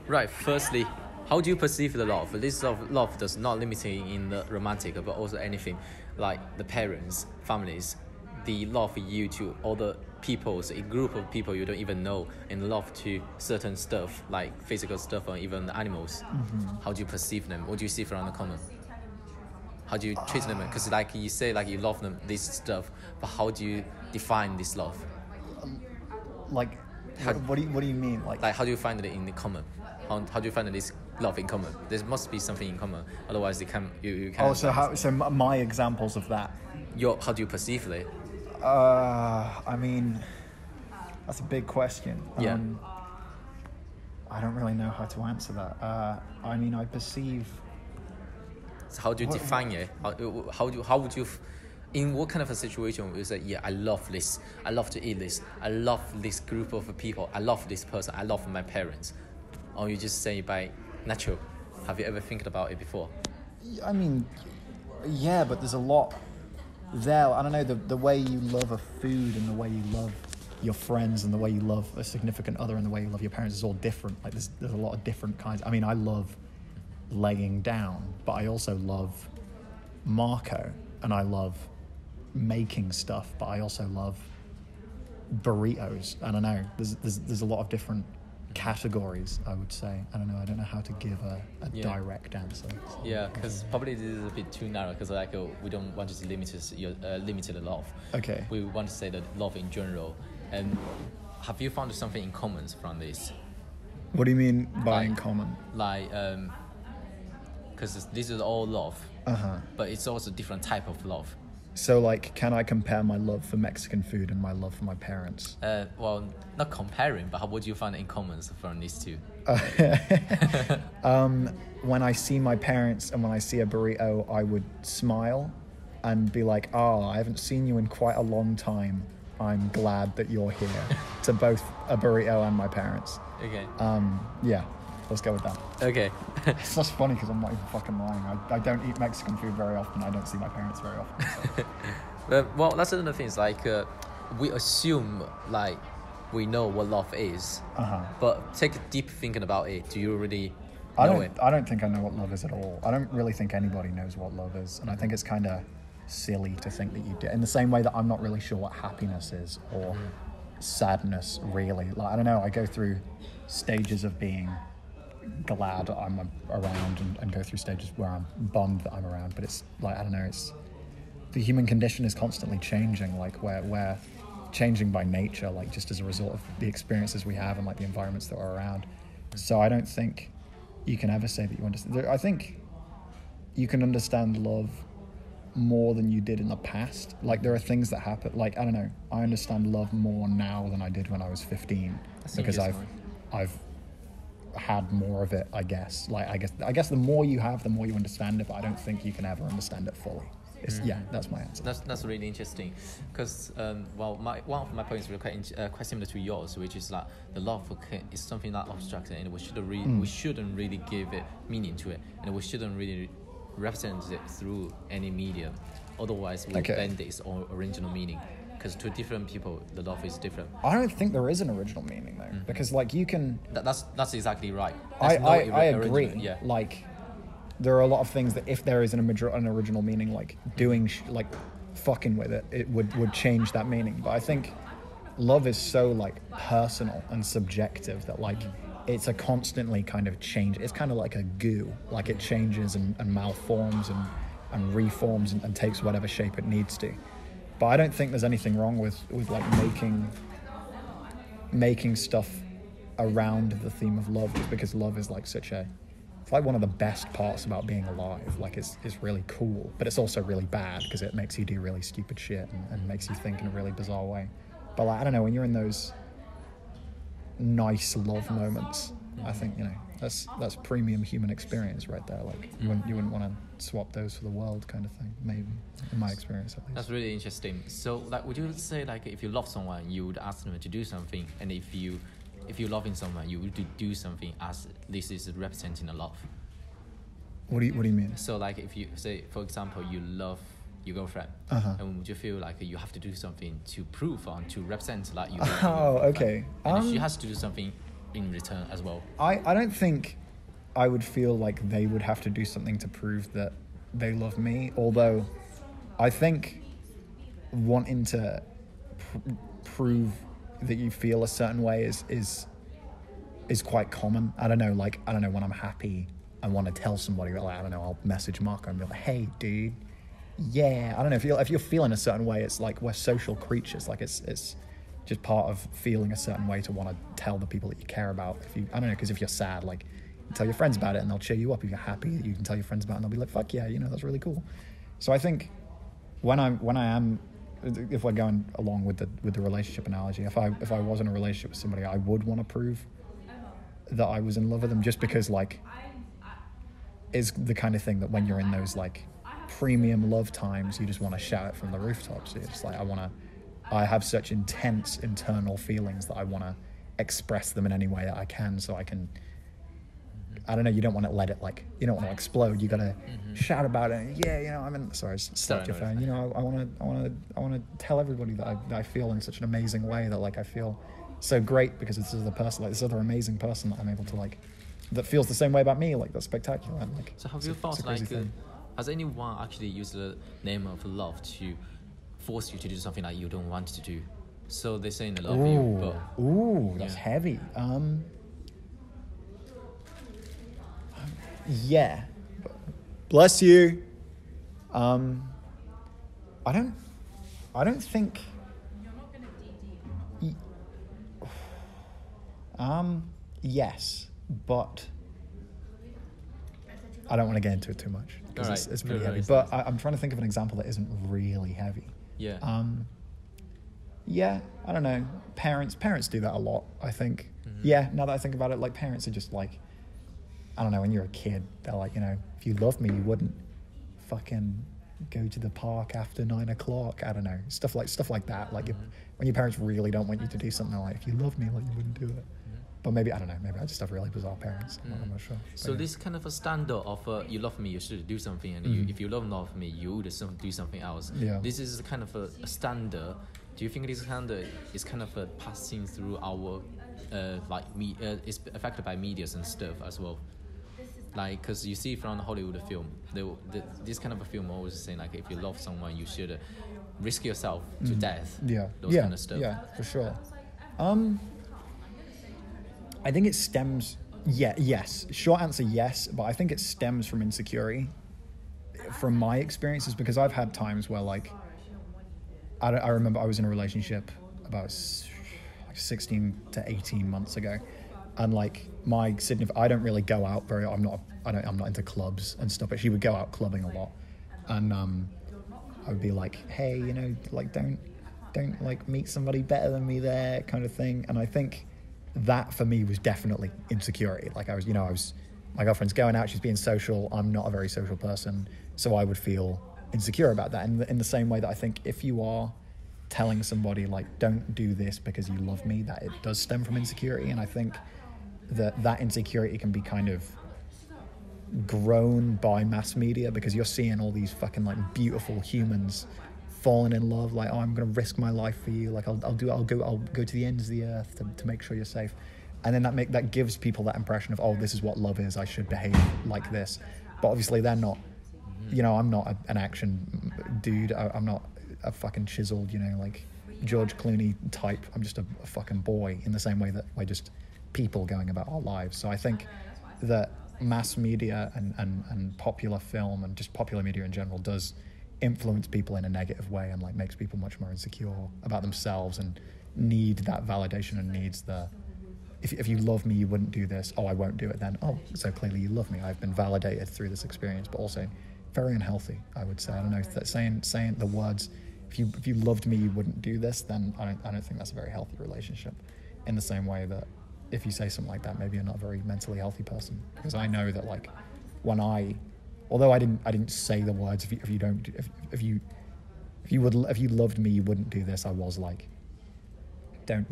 Right. Firstly, how do you perceive the love? This love does not limit in the romantic, but also anything like the parents, families, the love for you to other peoples, a group of people you don't even know, and love to certain stuff like physical stuff or even animals. How do you perceive them? What do you see from the common? How do you treat them? Because like you say, like you love them, this stuff, but how do you define this love? Like, what do you mean? Like how do you find it in the common? How do you find this love in common? There must be something in common. Otherwise, you can't. So my examples of that. How do you perceive it? I mean, that's a big question. Yeah. I don't really know how to answer that. I mean, I perceive. So how do you define it? How would you? In what kind of a situation would you say, yeah, I love this. I love to eat this. I love this group of people. I love this person. I love my parents. Or you just say by natural? Have you ever think about it before? I mean, yeah, but there's a lot there. I don't know, the way you love a food and the way you love your friends and the way you love a significant other and the way you love your parents is all different. Like there's a lot of different kinds. I mean, I love laying down, but I also love Marco and I love making stuff, but I also love burritos. I don't know. There's a lot of different categories, I would say. I don't know. I don't know how to give a direct answer. So, yeah, because probably this is a bit too narrow. Because like we don't want to limit the love. Okay. We want to say that love in general. And have you found something in common from this? What do you mean by in common? Like, because this is all love. But it's also different type of love. So, like, can I compare my love for Mexican food and my love for my parents? Well, not comparing, but how would you find in common from these two? When I see my parents and when I see a burrito, I would smile and be like, I haven't seen you in quite a long time. I'm glad that you're here. To both a burrito and my parents. Okay. Yeah, let's go with that. Okay. It's just funny because I'm not even fucking lying. I don't eat Mexican food very often. I don't see my parents very often. So. Well, that's another thing. It's like we assume like we know what love is, but take a deep thinking about it. Do you really know it? I don't think I know what love is at all. I don't really think anybody knows what love is, and I think it's kind of silly to think that you do. In the same way that I'm not really sure what happiness is or sadness really. Like I don't know. I go through stages of being glad I'm around and go through stages where I'm bummed that I'm around, but it's like I don't know, it's the human condition is constantly changing, like we're changing by nature, like just as a result of the experiences we have and like the environments that we're around. So I don't think you can ever say that you understand. I think you can understand love more than you did in the past. Like there are things that happen, like I don't know, I understand love more now than I did when I was 15 because I've had more of it, I guess. Like I guess the more you have, the more you understand it, but I don't think you can ever understand it fully. Yeah, that's my answer. That's really interesting, because one of my points is quite similar to yours, which is like the love is something that abstract, and we shouldn't really give it meaning to it, and we shouldn't really represent it through any medium. Otherwise, we bend its original meaning. Because to different people, the love is different. I don't think there is an original meaning though, because like you can. That's exactly right. I agree. Yeah. Like, there are a lot of things that if there is an original meaning, like doing like fucking with it would change that meaning. But I think love is so like personal and subjective that like it's a constantly kind of change. It's kind of like a goo, like it changes and malforms and reforms and takes whatever shape it needs to. But I don't think there's anything wrong with like making stuff around the theme of love, just because love is like it's like one of the best parts about being alive. Like it's really cool, but it's also really bad because it makes you do really stupid shit and makes you think in a really bizarre way. But like I don't know, when you're in those nice love moments, I think that's premium human experience right there. Like you wouldn't want to swap those for the world, kind of thing. Maybe in my experience at least. That's really interesting. So like, would you say like if you love someone, you would ask them to do something, and if you loving someone, you would do something as this is representing a love? What do you mean? So like if you say, for example, you love your girlfriend, and would you feel like you have to do something to prove or to represent that you love okay. and if she has to do something in return as well? I don't think I would feel like they would have to do something to prove that they love me, although I think wanting to prove that you feel a certain way is quite common. I don't know, when I'm happy, I want to tell somebody, like, I don't know, I'll message Marco and be like, hey, dude, yeah. I don't know, if you're feeling a certain way, it's like we're social creatures. Like, it's just part of feeling a certain way to want to tell the people that you care about. I don't know, because if you're sad, like, you tell your friends about it and they'll cheer you up. If you're happy, you can tell your friends about it and they'll be like, fuck yeah, that's really cool. So I think if we're going along with the relationship analogy, if I was in a relationship with somebody, I would want to prove that I was in love with them, just because, like, is the kind of thing that when you're in those, like, premium love times, you just want to shout it from the rooftops. It's like, I have such intense internal feelings that I want to express them in any way that I can, so I can, I don't know, you don't want to let it, like, you don't want to explode. You got to shout about it. Yeah, I'm in. Sorry, I slapped your phone. I want to tell everybody that I feel in such an amazing way, that, like, I feel so great because this is the person, like, this other amazing person that I'm able to, like, that feels the same way about me. Like, that's spectacular. And, like, so have you thought, like, has anyone actually used the name of love to force you to do something that you don't want to do? So they say they love you, but that's heavy. Yeah, bless you. I don't think. Yes, but I don't want to get into it too much because it's pretty heavy. But I'm trying to think of an example that isn't really heavy. Yeah. Yeah, I don't know. Parents do that a lot, I think. Yeah, now that I think about it, like, parents are just like, I don't know, when you're a kid, they're like, if you loved me, you wouldn't fucking go to the park after 9 o'clock. I don't know, stuff like that. Like, when your parents really don't want you to do something, like, if you love me, like, you wouldn't do it. But maybe, I don't know, maybe I just have really bizarre parents. I'm not sure. So this kind of a standard of you love me, you should do something, and if you don't love me, you would do something else. Yeah. This is kind of a standard. Do you think this standard is kind of passing through our is affected by medias and stuff as well? Like, because you see from the Hollywood film, this kind of a film always saying, like, if you love someone, you should risk yourself to death. Yeah. Those kind of stuff. Yeah, for sure. I think it stems. Yes. Short answer, yes. But I think it stems from insecurity. From my experiences, because I've had times where, like, I remember I was in a relationship about 16 to 18 months ago, and, like, my significant, I don't really go out very. I'm not into clubs and stuff. But she would go out clubbing a lot, and I would be like, hey, like, don't like meet somebody better than me there, kind of thing. And I think that for me was definitely insecurity. Like, I was my girlfriend's going out, she's being social. I'm not a very social person, so I would feel insecure about that. And in the same way that I think if you are telling somebody, like, don't do this because you love me, that it does stem from insecurity. And I think that insecurity can be kind of grown by mass media, because you're seeing all these fucking, like, beautiful humans falling in love, like, oh, I'm gonna risk my life for you, like, I'll go to the ends of the earth to make sure you're safe. And then that gives people that impression of, oh, this is what love is, I should behave like this. But obviously they're not, I'm not an action dude, I'm not a fucking chiseled, like, George Clooney type. I'm just a fucking boy, in the same way that we're just people going about our lives. So I think that mass media and popular film and just popular media in general does influence people in a negative way, and, like, makes people much more insecure about themselves and need that validation, and needs the, if you love me, you wouldn't do this. Oh, I won't do it then. Oh, so clearly you love me. I've been validated through this experience. But also very unhealthy, I would say. I don't know, that saying the words, if you loved me, you wouldn't do this, then I don't think that's a very healthy relationship. In the same way that if you say something like that, maybe you're not a very mentally healthy person. Because I know that, like, although I didn't say the words, if you loved me, you wouldn't do this, I was like, don't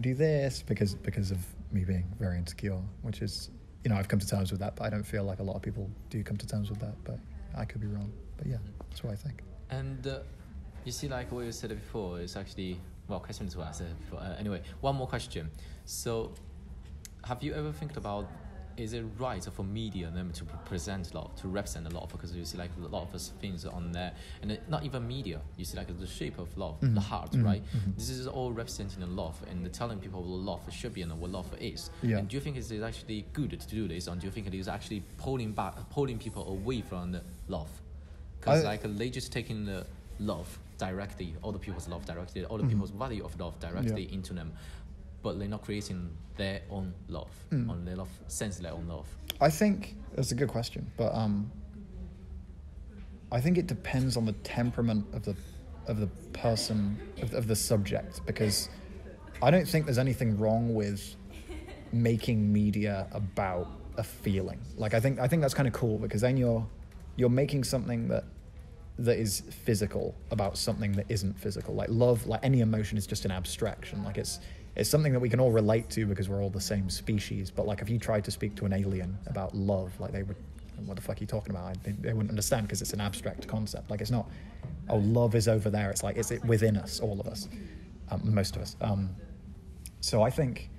do this, because of me being very insecure, which is, I've come to terms with that, but I don't feel like a lot of people do come to terms with that, but I could be wrong. But yeah, that's what I think. And you see, like what you said before, it's actually, well, question to answer before. Anyway, one more question. So have you ever think about, is it right for media them to present love, to represent love? Because you see like a lot of us things on there, and not even media. You see like the shape of love, the heart, right? This is all representing the love and telling people what love should be and what love is. Yeah. And do you think it is actually good to do this, or do you think it is actually pulling people away from the love? Because like they just taking the love directly, all the people's love directly, all the people's value of love directly into them, but they're not creating their own love, on their love, sense their own love. I think that's a good question, but I think it depends on the temperament of the person, of the subject, because I don't think there's anything wrong with making media about a feeling. Like I think that's kind of cool, because then you're making something that is physical about something that isn't physical. Like love, like any emotion, is just an abstraction. Like it's something that we can all relate to because we're all the same species. But like if you tried to speak to an alien about love, like they would, what the fuck are you talking about? They wouldn't understand, because it's an abstract concept. Like it's not, oh, love is over there. It's like, it's within us, all of us, most of us. So I think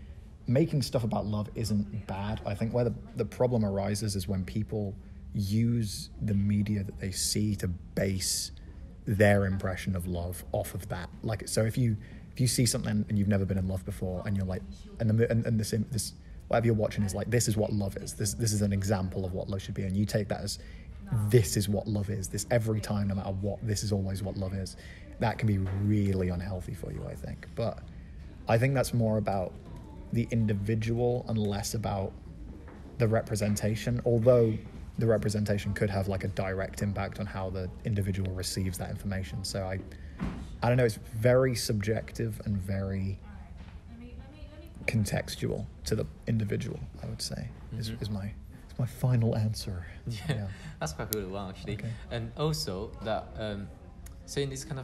making stuff about love isn't bad. I think where the problem arises is when people use the media that they see to base their impression of love off of that. Like, so if you see something and you've never been in love before, and you're like, and this whatever you're watching is like, this is what love is. This is an example of what love should be, and you take that as, this is what love is. This every time, no matter what, this is always what love is. That can be really unhealthy for you, I think. But I think that's more about the individual and less about the representation, although the representation could have like a direct impact on how the individual receives that information. So I don't know, it's very subjective and very contextual to the individual, I would say, is my final answer. Yeah, that's quite a good one, actually. Okay. And also that saying this kind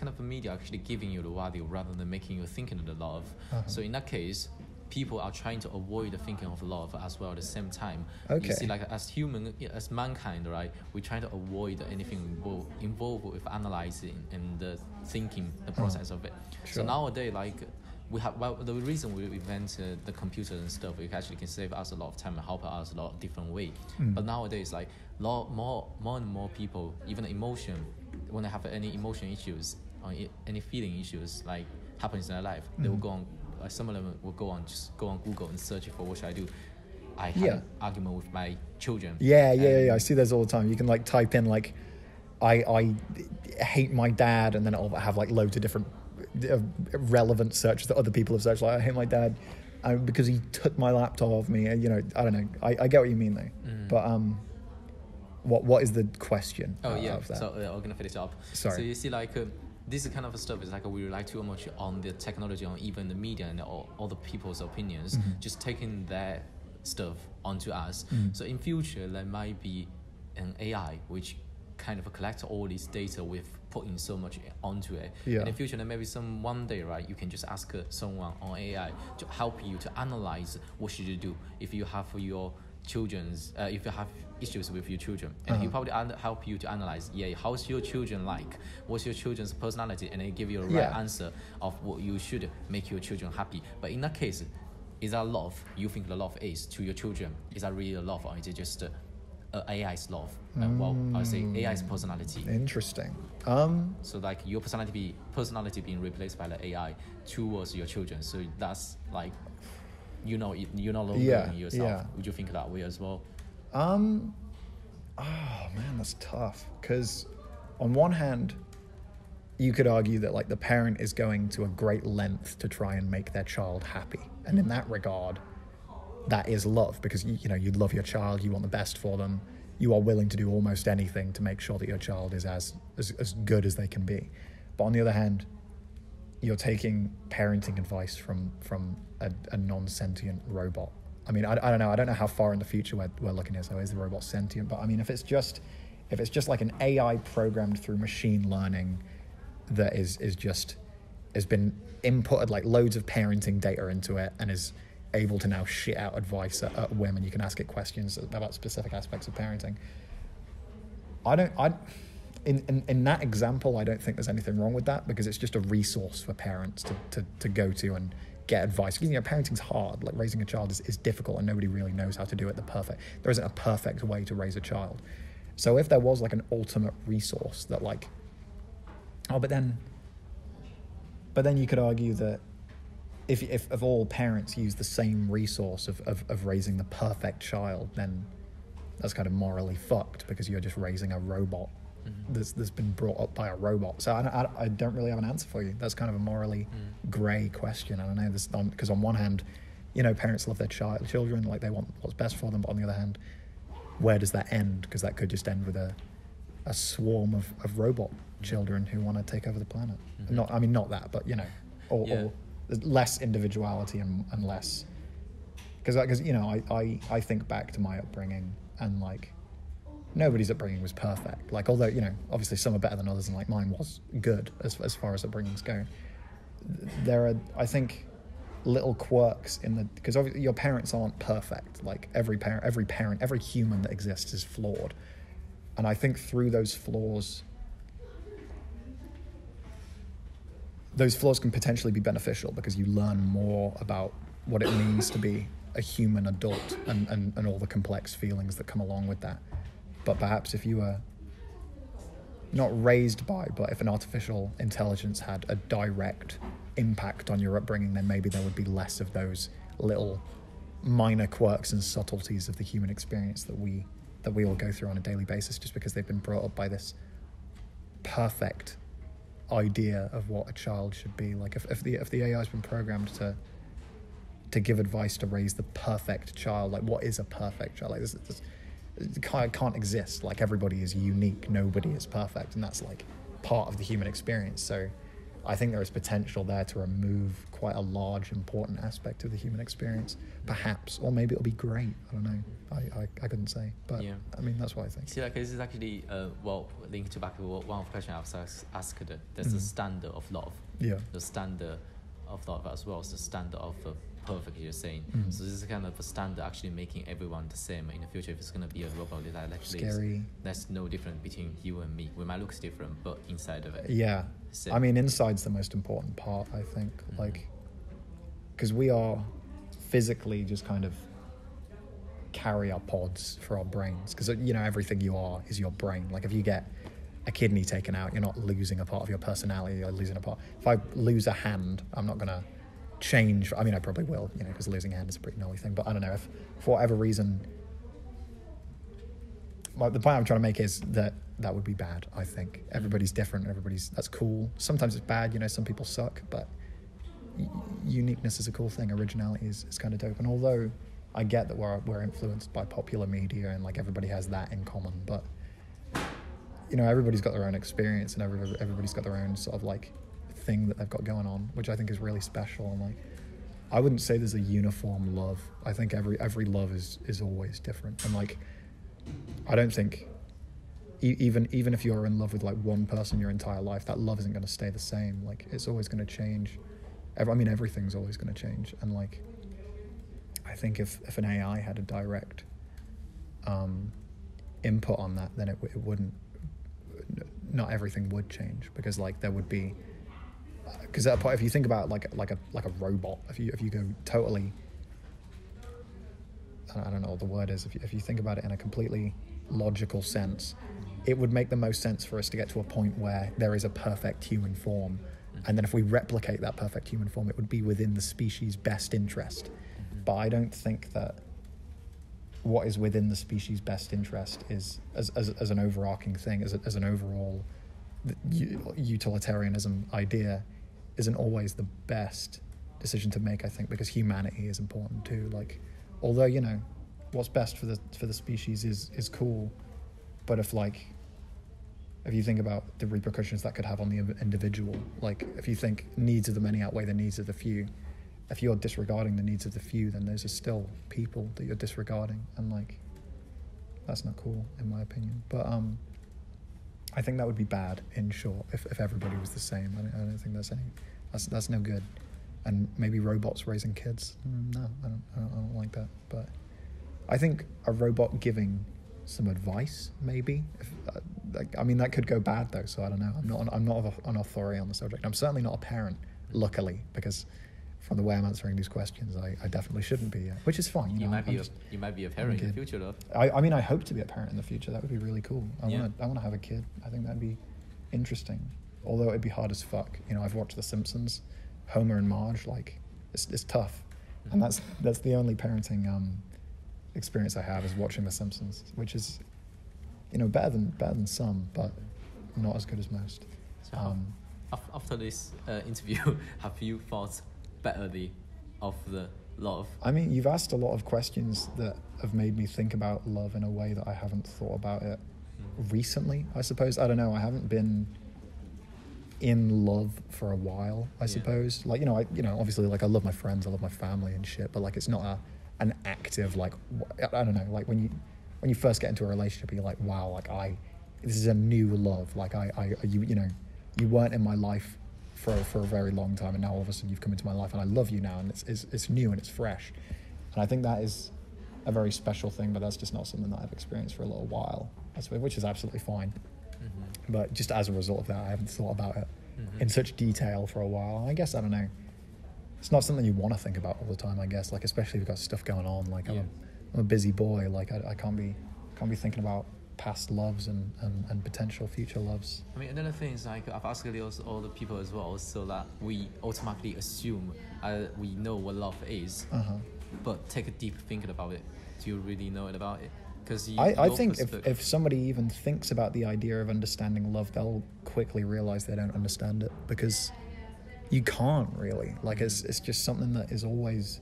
of media actually giving you the value rather than making you thinking of the love. So in that case, people are trying to avoid the thinking of love as well at the same time. Okay. You see, like as mankind, right? We're trying to avoid anything involved with analyzing and the thinking, the process of it. Sure. So nowadays, like the reason we invented the computers and stuff, it actually can save us a lot of time and help us a lot of different way. But nowadays, like more and more people, even emotion, when they have any emotion issues or any feeling issues like happens in their life, they will go on. Some of them will go on Google and search for what should I do. I had an argument with my children. Yeah. I see those all the time. You can like type in like, I hate my dad, and then it'll have like loads of different relevant searches that other people have searched. Like, I hate my dad because he took my laptop off me. You know, I don't know. I get what you mean though. But what is the question? Oh yeah. Of that? So we're gonna finish up. Sorry. So you see, like this kind of stuff is like we rely too much on the technology, on even the media and all the people's opinions, just taking their stuff onto us. So in future, there might be an AI which kind of collect all this data with putting so much onto it. Yeah. And in future, then maybe one day, right, you can just ask someone on AI to help you to analyze what should you do if you have your children's if you have issues with your children, and he'll probably help you to analyze, how's your children like, what's your children's personality, and then give you a right answer of what you should make your children happy. But in that case, is that love you think the love is to your children? Is that really a love, or is it just AI's love? Well, I would say AI's personality. Interesting. So like your personality being replaced by the AI towards your children. So that's like, you're no longer yourself. Yeah. Would you think that way as well? Oh man, that's tough. Because on one hand, you could argue that like the parent is going to a great length to try and make their child happy, and in that regard, that is love, because you know you love your child, you want the best for them, you are willing to do almost anything to make sure that your child is as good as they can be. But on the other hand, you're taking parenting advice from a non-sentient robot. I mean, I don't know. I don't know how far in the future we're looking here. So is the robot sentient? But I mean, if it's just like an AI programmed through machine learning that has been inputted like loads of parenting data into it and is able to now shit out advice at whim, and you can ask it questions about specific aspects of parenting. In that example, I don't think there's anything wrong with that, because it's just a resource for parents to go to and get advice. You know, parenting's hard. Like raising a child is difficult, and nobody really knows how to do it there isn't a perfect way to raise a child. So if there was like an ultimate resource that like, but then you could argue that if all parents use the same resource of raising the perfect child, then that's kind of morally fucked, because you're just raising a robot that's been brought up by a robot. So I don't really have an answer for you. That's kind of a morally grey question. I don't know, because on one hand, you know, parents love their children, like they want what's best for them, but on the other hand, where does that end? Because that could just end with a swarm of robot children who want to take over the planet. Not that, but you know, or less individuality and less, because you know, I think back to my upbringing, and like nobody's upbringing was perfect. Like, although, you know, obviously some are better than others, and like mine was good as far as upbringings go. There are, I think, little quirks because obviously your parents aren't perfect. Like every parent, every human that exists is flawed. And I think through those flaws can potentially be beneficial, because you learn more about what it means to be a human adult and all the complex feelings that come along with that. But perhaps if you were not raised by, but if an artificial intelligence had a direct impact on your upbringing, then maybe there would be less of those little minor quirks and subtleties of the human experience that we all go through on a daily basis, just because they've been brought up by this perfect idea of what a child should be. Like if the AI has been programmed to give advice to raise the perfect child, like what is a perfect child? Like this it can't exist. Like everybody is unique, nobody is perfect, and that's like part of the human experience. So I think there is potential there to remove quite a large, important aspect of the human experience, perhaps, or maybe it'll be great. I don't know. I couldn't say, but yeah. I mean, that's what I think. See, like this is actually linked back to one of the questions I was asked. There's a standard of love. Yeah. The standard of love as well as the standard of perfect, you're saying. So this is kind of a standard actually making everyone the same in the future. If it's going to be a robot that actually scary. There's no difference between you and me. We might look different, but inside of it, yeah. I mean, inside's the most important part, I think. Like, because we are physically just kind of carrier pods for our brains. Because, you know, everything you are is your brain. Like, if you get a kidney taken out, you're not losing a part of your personality, you're losing a part. If I lose a hand, I'm not going to change. I mean, I probably will, you know, because losing a hand is a pretty gnarly thing. But I don't know, if for whatever reason, the point I'm trying to make is that would be bad. I think everybody's different. That's cool. Sometimes it's bad, you know, some people suck, but uniqueness is a cool thing. Originality is kind of dope. And although I get that we're influenced by popular media and like everybody has that in common, but you know, everybody's got their own experience and everybody's got their own sort of like thing that they've got going on, which I think is really special. And like, I wouldn't say there's a uniform love. I think every love is always different. And like, I don't think even if you're in love with like one person your entire life, that love isn't going to stay the same. Like, it's always going to change. I mean, everything's always going to change. And like, I think if an AI had a direct input on that, then it wouldn't. Not everything would change, because like there would be. Because at a point, if you think about like a robot, if you go totally, I don't know what the word is. If you think about it in a completely logical sense, it would make the most sense for us to get to a point where there is a perfect human form, and then if we replicate that perfect human form, it would be within the species' best interest. But I don't think that what is within the species' best interest is as an overarching thing, as an overall utilitarianism idea, isn't always the best decision to make, I think, because humanity is important too. Like, although, you know, what's best for the species is cool, but if you think about the repercussions that could have on the individual, like if you think needs of the many outweigh the needs of the few, if you're disregarding the needs of the few, then those are still people that you're disregarding, and like, that's not cool in my opinion. But I think that would be bad, in short, if everybody was the same. I don't think that's no good. And maybe robots raising kids. No, I don't like that. But I think a robot giving some advice, maybe. I mean, that could go bad though. So I don't know. I'm not an authority on the subject. I'm certainly not a parent, luckily, because from the way I'm answering these questions, I definitely shouldn't be yet, which is fine. You know, might be I'm you might be a parent in the future, though. I mean, I hope to be a parent in the future. That would be really cool. I Yeah. want to have a kid. I think that'd be interesting. Although it'd be hard as fuck. You know, I've watched The Simpsons, Homer and Marge. Like, it's tough, and that's the only parenting experience I have is watching The Simpsons, which is, you know, better than some, but not as good as most. So after this interview, have you thought betterly of the love? I mean, you've asked a lot of questions that have made me think about love in a way that I haven't thought about it recently, I suppose. I don't know. I haven't been in love for a while, I suppose. Like, you know, obviously, like, I love my friends, I love my family and shit, but like, it's not an active, like, I don't know, like when you first get into a relationship, you're like, wow, like this is a new love. Like you know, you weren't in my life for a very long time, and now all of a sudden you've come into my life and I love you now, and it's new and it's fresh. And I think that is a very special thing, but that's just not something that I've experienced for a little while, I suppose, which is absolutely fine. But just as a result of that, I haven't thought about it in such detail for a while. And I guess, I don't know, it's not something you want to think about all the time, I guess, like, especially if you've got stuff going on. Like, I'm a busy boy, like, I can't be thinking about past loves and potential future loves. I mean, another thing is, like, I've asked all the people as well, so that we automatically assume we know what love is, but take a deep thinking about it. Do you really know it about it? Because I think if somebody even thinks about the idea of understanding love, they'll quickly realize they don't understand it, because you can't really. Like, it's just something that is always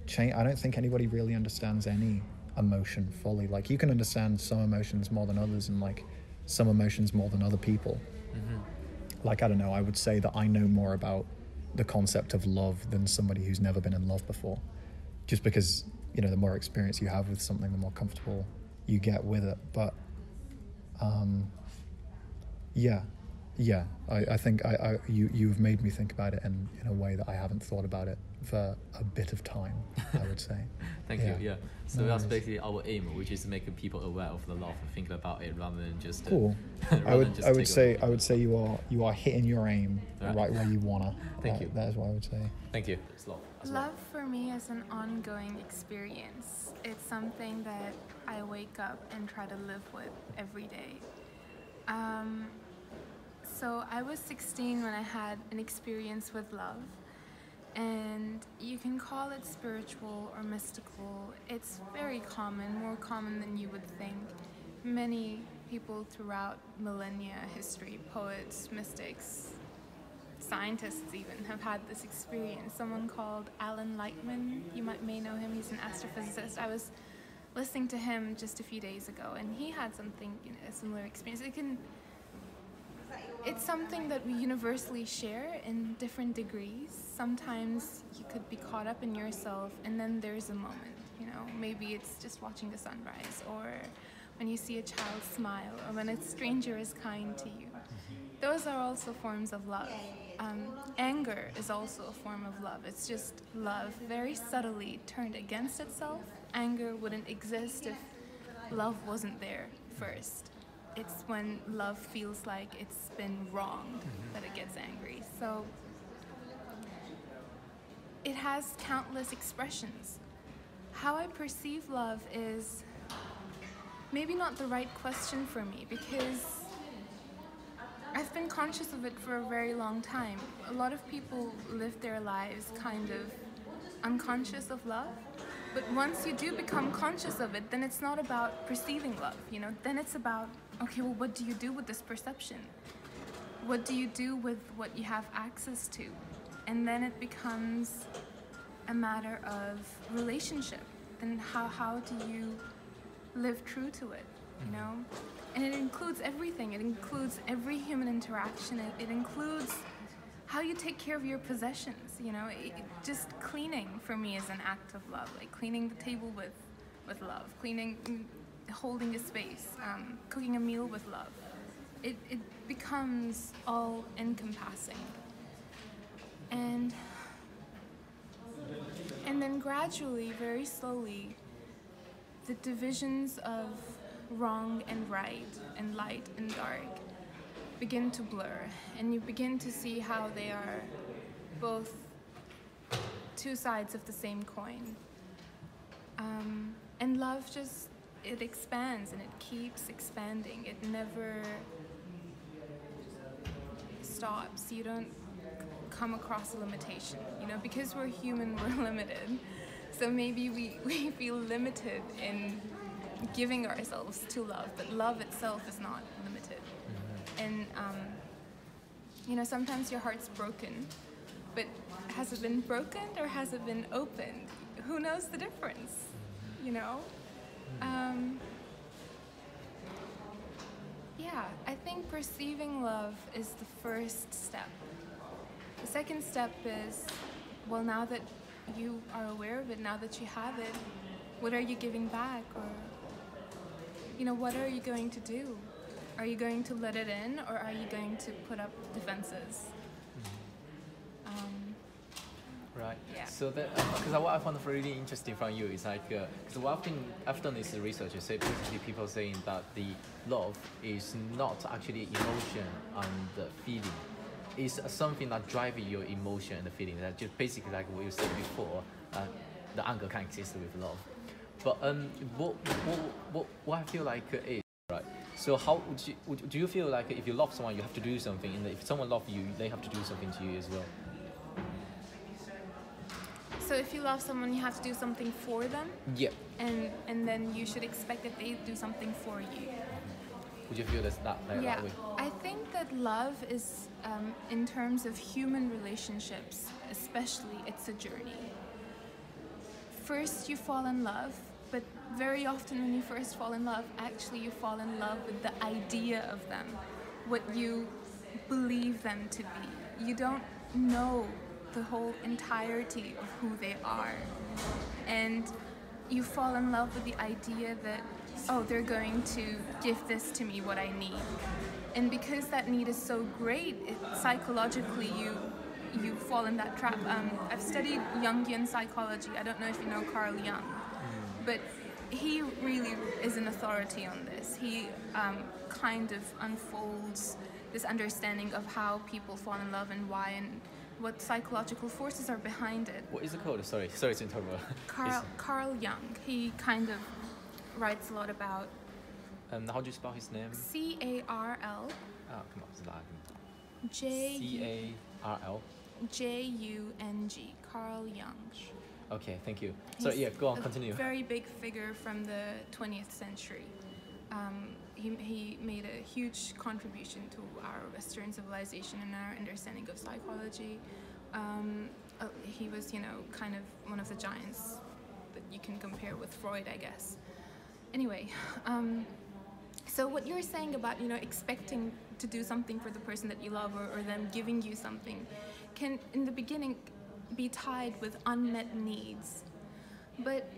change. I don't think anybody really understands any emotion fully. Like, you can understand some emotions more than others, and like some emotions more than other people. Like, I don't know, I would say that I know more about the concept of love than somebody who's never been in love before, just because, you know, the more experience you have with something, the more comfortable you get with it. But I think you've made me think about it in a way that I haven't thought about it for a bit of time, I would say. Thank you. Yeah. So that's basically our aim, which is making people aware of the love and thinking about it rather than just cool. I would say you are hitting your aim right where you wanna. Thank you. That is what I would say. Thank you. It's love. Love for me is an ongoing experience. It's something that I wake up and try to live with every day. So I was 16 when I had an experience with love, and you can call it spiritual or mystical. It's very common, more common than you would think. Many people throughout millennia history, poets, mystics, scientists even, have had this experience. Someone called Alan Lightman, you may know him, he's an astrophysicist. I was listening to him just a few days ago, and he had something, a similar experience. It's something that we universally share in different degrees. Sometimes you could be caught up in yourself, and then there's a moment, maybe it's just watching the sunrise, or when you see a child smile, or when a stranger is kind to you. Those are also forms of love. Anger is also a form of love. It's just love very subtly turned against itself. Anger wouldn't exist if love wasn't there first. It's when love feels like it's been wronged that it gets angry. So it has countless expressions. How I perceive love is maybe not the right question for me, because I've been conscious of it for a very long time. A lot of people live their lives kind of unconscious of love. But once you do become conscious of it, then it's not about perceiving love, Then it's about, okay, well, what do you do with this perception? What do you do with what you have access to? And then it becomes a matter of relationship. And how do you live true to it, And it includes everything. It includes every human interaction. It includes how you take care of your possessions, just cleaning for me is an act of love, like cleaning the table with love, holding a space, cooking a meal with love. It becomes all encompassing. And then gradually, very slowly, the divisions of wrong and right and light and dark begin to blur, and you begin to see how they are both two sides of the same coin. And love just, it expands and it keeps expanding. It never stops. You don't come across a limitation, you know, because we're human, we're limited. So maybe we feel limited in giving ourselves to love, but love itself is not limited. And you know, sometimes your heart's broken, but has it been broken or has it been opened? Who knows the difference, you know? Yeah, I think perceiving love is the first step. The second step is, well, now that you are aware of it, now that you have it, what are you giving back? Or, you know, what are you going to do? Are you going to let it in, or are you going to put up defenses? Right. Yeah. So that because what I found really interesting from you is like because what I've done this research. I say basically people saying that the love is not actually emotion and the feeling. It's something that drives your emotion and the feeling. That just basically like what you said before, the anger can exist with love. But what I feel like is right. So how do you feel like if you love someone, you have to do something, and if someone loves you, they have to do something to you as well? So if you love someone, you have to do something for them, Yeah. and then you should expect that they do something for you. Would you feel that Yeah, way? I think that love is, in terms of human relationships, especially, it's a journey. First, you fall in love, but very often when you first fall in love, actually you fall in love with the idea of them, what you believe them to be. You don't know the whole entirety of who they are. And you fall in love with the idea that, oh, they're going to give this to me, what I need. And because that need is so great, psychologically you fall in that trap. I've studied Jungian psychology. I don't know if you know Carl Jung, but he really is an authority on this. He kind of unfolds this understanding of how people fall in love and why, and what psychological forces are behind it. What is it called? Sorry to interrupt. Carl Jung. He kind of writes a lot about. How do you spell his name? C-A-R-L. Oh, come on, it's like J-U-N-G. C-A-R-L. Carl Jung. Okay, thank you. So He's yeah, go on, a continue. very big figure from the 20th century. He made a huge contribution to our Western civilization and our understanding of psychology. He was, you know, kind of one of the giants that you can compare with Freud, I guess. Anyway, so what you're saying about, you know, expecting to do something for the person that you love, or them giving you something, can in the beginning be tied with unmet needs. But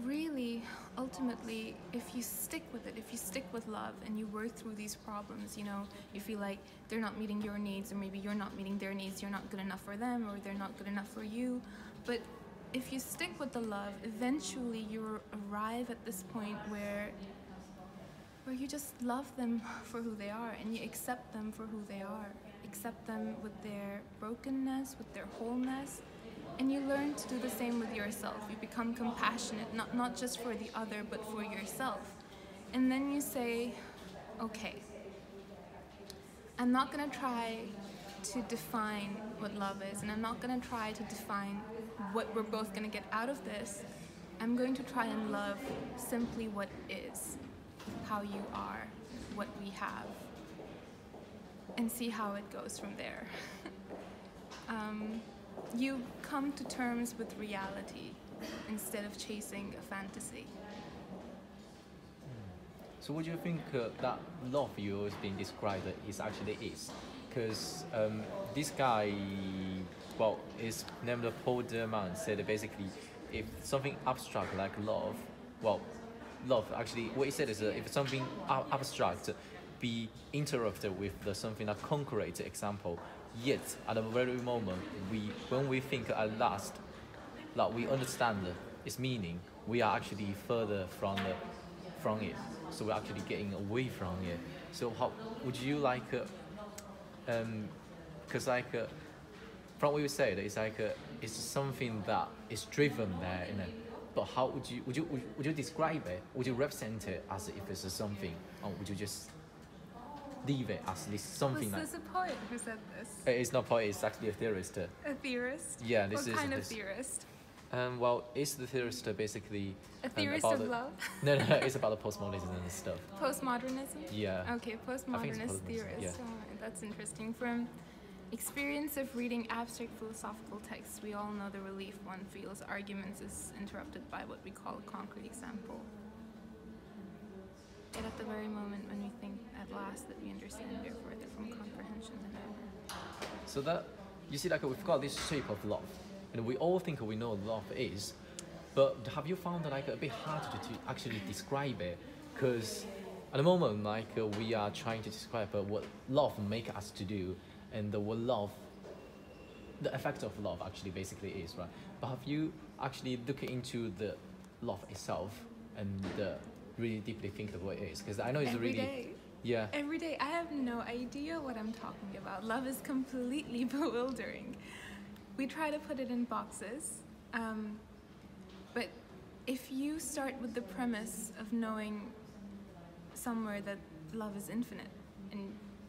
really, ultimately, if you stick with it, if you stick with love and you work through these problems, you know, you feel like they're not meeting your needs, or maybe you're not meeting their needs, you're not good enough for them, or they're not good enough for you. But if you stick with the love, eventually you arrive at this point where you just love them for who they are, and you accept them for who they are. Accept them with their brokenness, with their wholeness. And you learn to do the same with yourself. You become compassionate, not just for the other, but for yourself. And then you say, okay, I'm not gonna try to define what love is, and I'm not gonna try to define what we're both gonna get out of this. I'm going to try and love simply what is, how you are, what we have, and see how it goes from there. You come to terms with reality instead of chasing a fantasy. So what do you think that love you is being described is actually is? Because this guy, well, is named Paul Derman, said basically if something abstract like love, well, love actually, what he said is if something abstract be interrupted with something that concrete example, yet at the very moment when we think at last like we understand its meaning, we are actually further from it, so we're actually getting away from it. So how would you like because from what you said, it's like it's something that is driven there, you know. But how would you describe it? Would you represent it as if it's something, or would you just leave it as this something Was like? this a poet who said this? It's not poet. It's actually a theorist. A theorist? Yeah, this what is kind of this. theorist? Well, it's the theorist basically. A theorist about of the, love? No, no, it's about the postmodernism and stuff. Postmodernism? Yeah. Okay, I think it's postmodernist postmodernism, theorist. yeah. Oh, that's interesting. From experience of reading abstract philosophical texts, we all know the relief one feels arguments is interrupted by what we call a concrete example. Yet at the very moment when we think at last that we understand, we are further from comprehension than ever. So that you see, like we've got this shape of love, and we all think we know what love is, but have you found that like a bit hard to actually describe it? Because at the moment, like we are trying to describe what love make us to do, and what love, the effect of love actually basically is, right? But have you actually looked into the love itself and really deeply think of what it is? Because I know it's Every really, day. yeah. Every day, I have no idea what I'm talking about. Love is completely bewildering. We try to put it in boxes, but if you start with the premise of knowing somewhere that love is infinite, and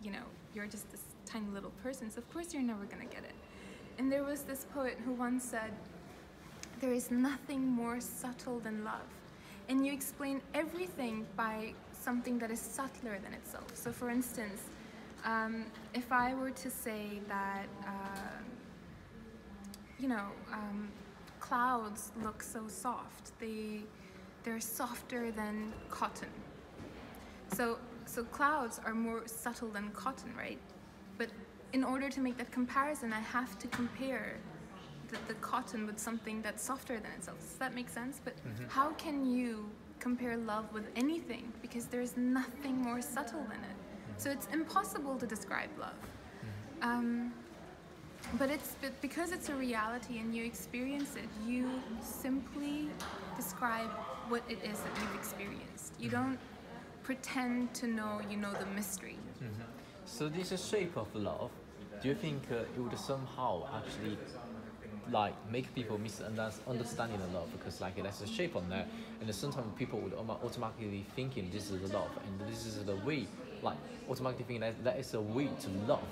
you know you're just this tiny little person, so of course you're never gonna get it. And there was this poet who once said, "There is nothing more subtle than love," and you explain everything by something that is subtler than itself. So for instance, if I were to say that, clouds look so soft, they're softer than cotton. So clouds are more subtle than cotton, right? But in order to make that comparison, I have to compare the cotton with something that's softer than itself. Does that make sense? But how can you compare love with anything? Because there's nothing more subtle than it. So it's impossible to describe love. But because it's a reality and you experience it, you simply describe what it is that you've experienced. You don't pretend to know you know the mystery. So this is shape of love. Do you think it would somehow actually like make people misunderstanding the love? Because like there's a shape on there, and sometimes people would automatically thinking this is the love, and this is the way, like automatically thinking that is a way to love.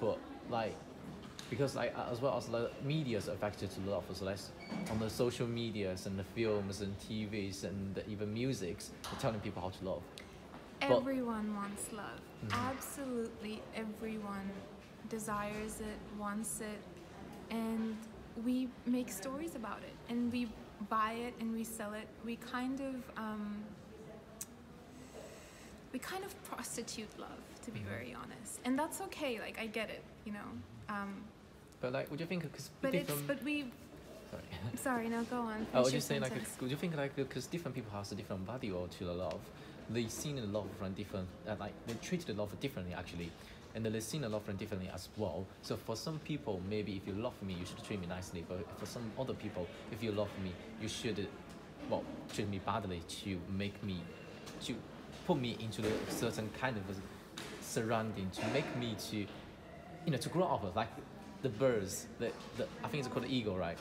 But like because like as well as the media is affected to love, so that's on the social medias and the films and TVs and even musics, telling people how to love. Everyone wants love. Absolutely everyone desires it, wants it, and we make stories about it, and we buy it and we sell it. We kind of prostitute love, to be very honest, and that's okay. Like I get it, you know. But like, would you think because Sorry, no, go on. I was just saying, like, would you think, like, because different people have a different value to the love, they see the love from different, like, they treat the love differently, actually, and they see the love from differently as well. So for some people, maybe if you love me, you should treat me nicely, but for some other people, if you love me, you should, treat me badly to put me into a certain kind of surrounding, to make me to grow up, like the birds, I think it's called the eagle, right?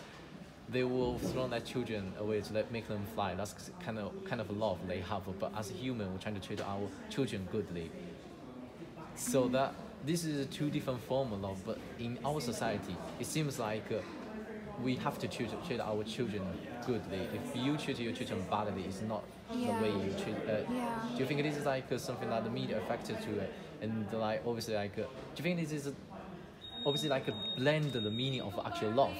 They will throw their children away to make them fly. That's kind of love they have. But as a human, we're trying to treat our children goodly. So that this is two different forms of love. But in our society, it seems like we have to treat our children goodly. If you treat your children badly, it's not the way you treat. Do you think this is like something that the media affected to it? And like obviously like, do you think this is obviously like a blend of the meaning of actual love?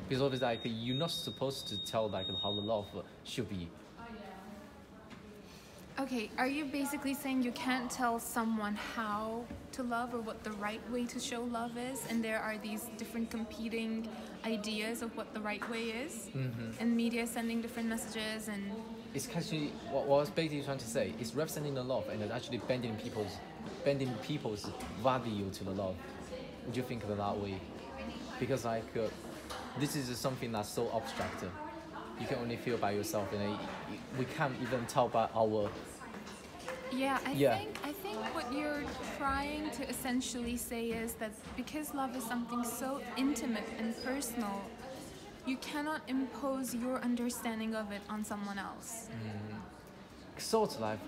Because obviously, like, you're not supposed to tell like how the love should be. Okay, are you basically saying you can't tell someone how to love or what the right way to show love is, and there are these different competing ideas of what the right way is, and media sending different messages and? It's actually what I was basically trying to say. It's representing the love and it's actually bending people's value to the love. Would you think of it that way? Because like. This is something that's so abstract. You can only feel by yourself, and we can't even tell by our Yeah, Yeah. I think what you're trying to essentially say is that because love is something so intimate and personal, you cannot impose your understanding of it on someone else. Sort of like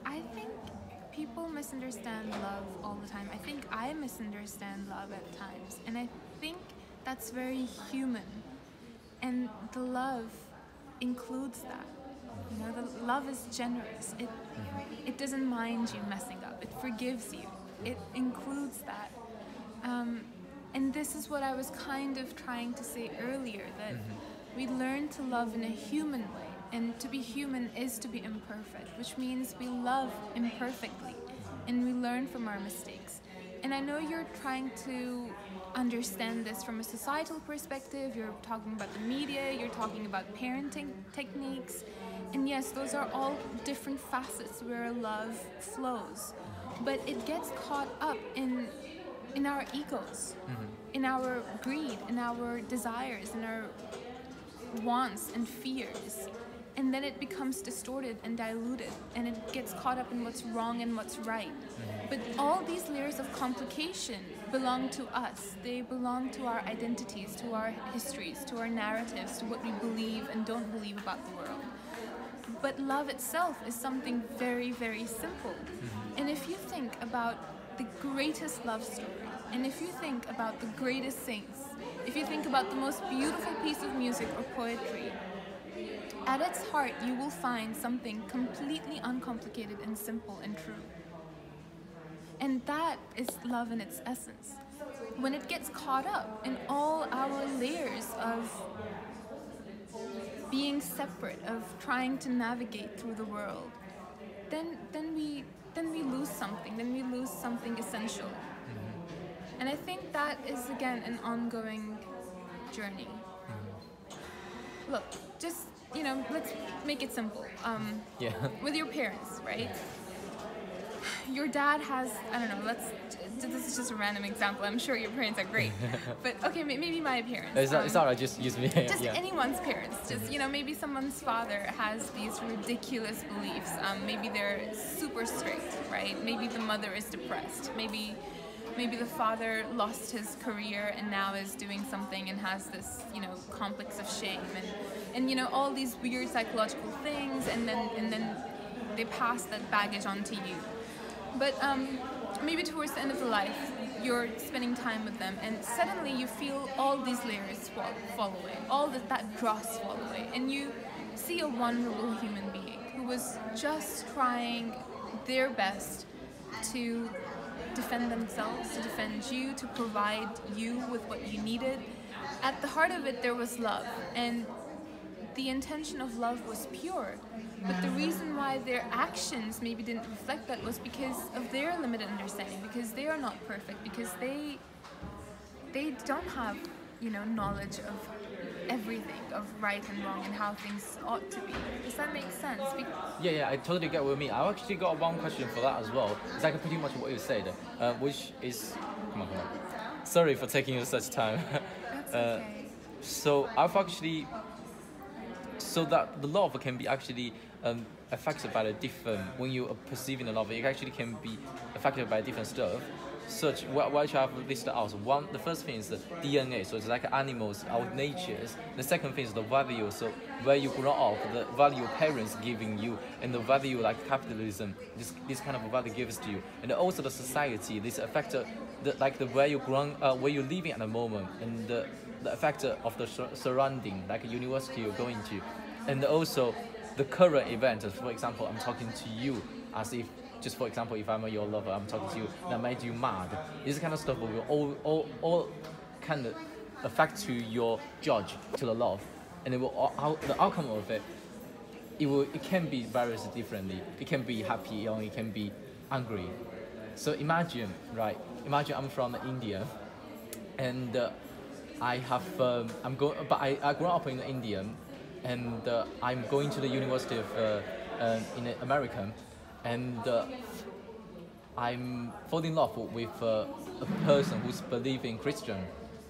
I think people misunderstand love all the time. I think I misunderstand love at times, and I think that's very human. And the love includes that. You know, the love is generous. It doesn't mind you messing up. It forgives you. It includes that. And this is what I was kind of trying to say earlier, that we learn to love in a human way. And to be human is to be imperfect, which means we love imperfectly and we learn from our mistakes. And I know you're trying to understand this from a societal perspective. You're talking about the media, you're talking about parenting techniques. And yes, those are all different facets where love flows. But it gets caught up in our egos, in our greed, in our desires, in our wants and fears. And then it becomes distorted and diluted, and it gets caught up in what's wrong and what's right. But all these layers of complication belong to us. They belong to our identities, to our histories, to our narratives, to what we believe and don't believe about the world. But love itself is something very, very simple. And if you think about the greatest love story, and if you think about the greatest saints, if you think about the most beautiful piece of music or poetry, at its heart, you will find something completely uncomplicated and simple and true. And that is love in its essence. When it gets caught up in all our layers of being separate, of trying to navigate through the world, then we lose something. Then we lose something essential. And I think that is, again, an ongoing journey. Look, just, you know, let's make it simple. yeah. With your parents, right? Your dad has, I don't know, this is just a random example. I'm sure your parents are great. But okay, maybe my parents. It's alright, just use me. Just yeah. anyone's parents. Just, you know, maybe someone's father has these ridiculous beliefs. Maybe they're super strict, right? Maybe the mother is depressed. Maybe the father lost his career and now is doing something and has this, you know, complex of shame and you know, all these weird psychological things, and then they pass that baggage on to you. But maybe towards the end of the life, you're spending time with them, and suddenly you feel all these layers fall away, all that dross fall away, and you see a vulnerable human being who was just trying their best to defend themselves, to defend you, to provide you with what you needed. At the heart of it, there was love, and the intention of love was pure. But the reason why their actions maybe didn't reflect that was because of their limited understanding, because they are not perfect, because they don't have, you know, knowledge of everything, of right and wrong and how things ought to be. Does that make sense? Yeah, I totally get what you mean. I actually got one question for that as well. It's like pretty much what you said, which is, come on. Sorry for taking you such time. That's okay. So I've actually, so that the love can be actually affected by the different, when you are perceiving the love, it actually can be affected by different stuff. Such what I have listed out. The first thing is the DNA, so it's like animals, our natures. The second thing is the value, so where you grow up, the value parents giving you, and the value like capitalism, this kind of value gives to you, and also the society. This affect the where you where you're living at the moment, and the effect of the surrounding, like a university you're going to, and also the current event. For example, I'm talking to you as if. Just for example, if I'm your lover, I'm talking to you, that made you mad. This kind of stuff will all kind of affect to your judge, to the love, and it will the outcome of it. It can be various differently. It can be happy or it can be angry. So imagine, right? Imagine I'm from India, and I grew up in India, and I'm going to the University of in America. And I'm falling in love with a person who's believing Christian,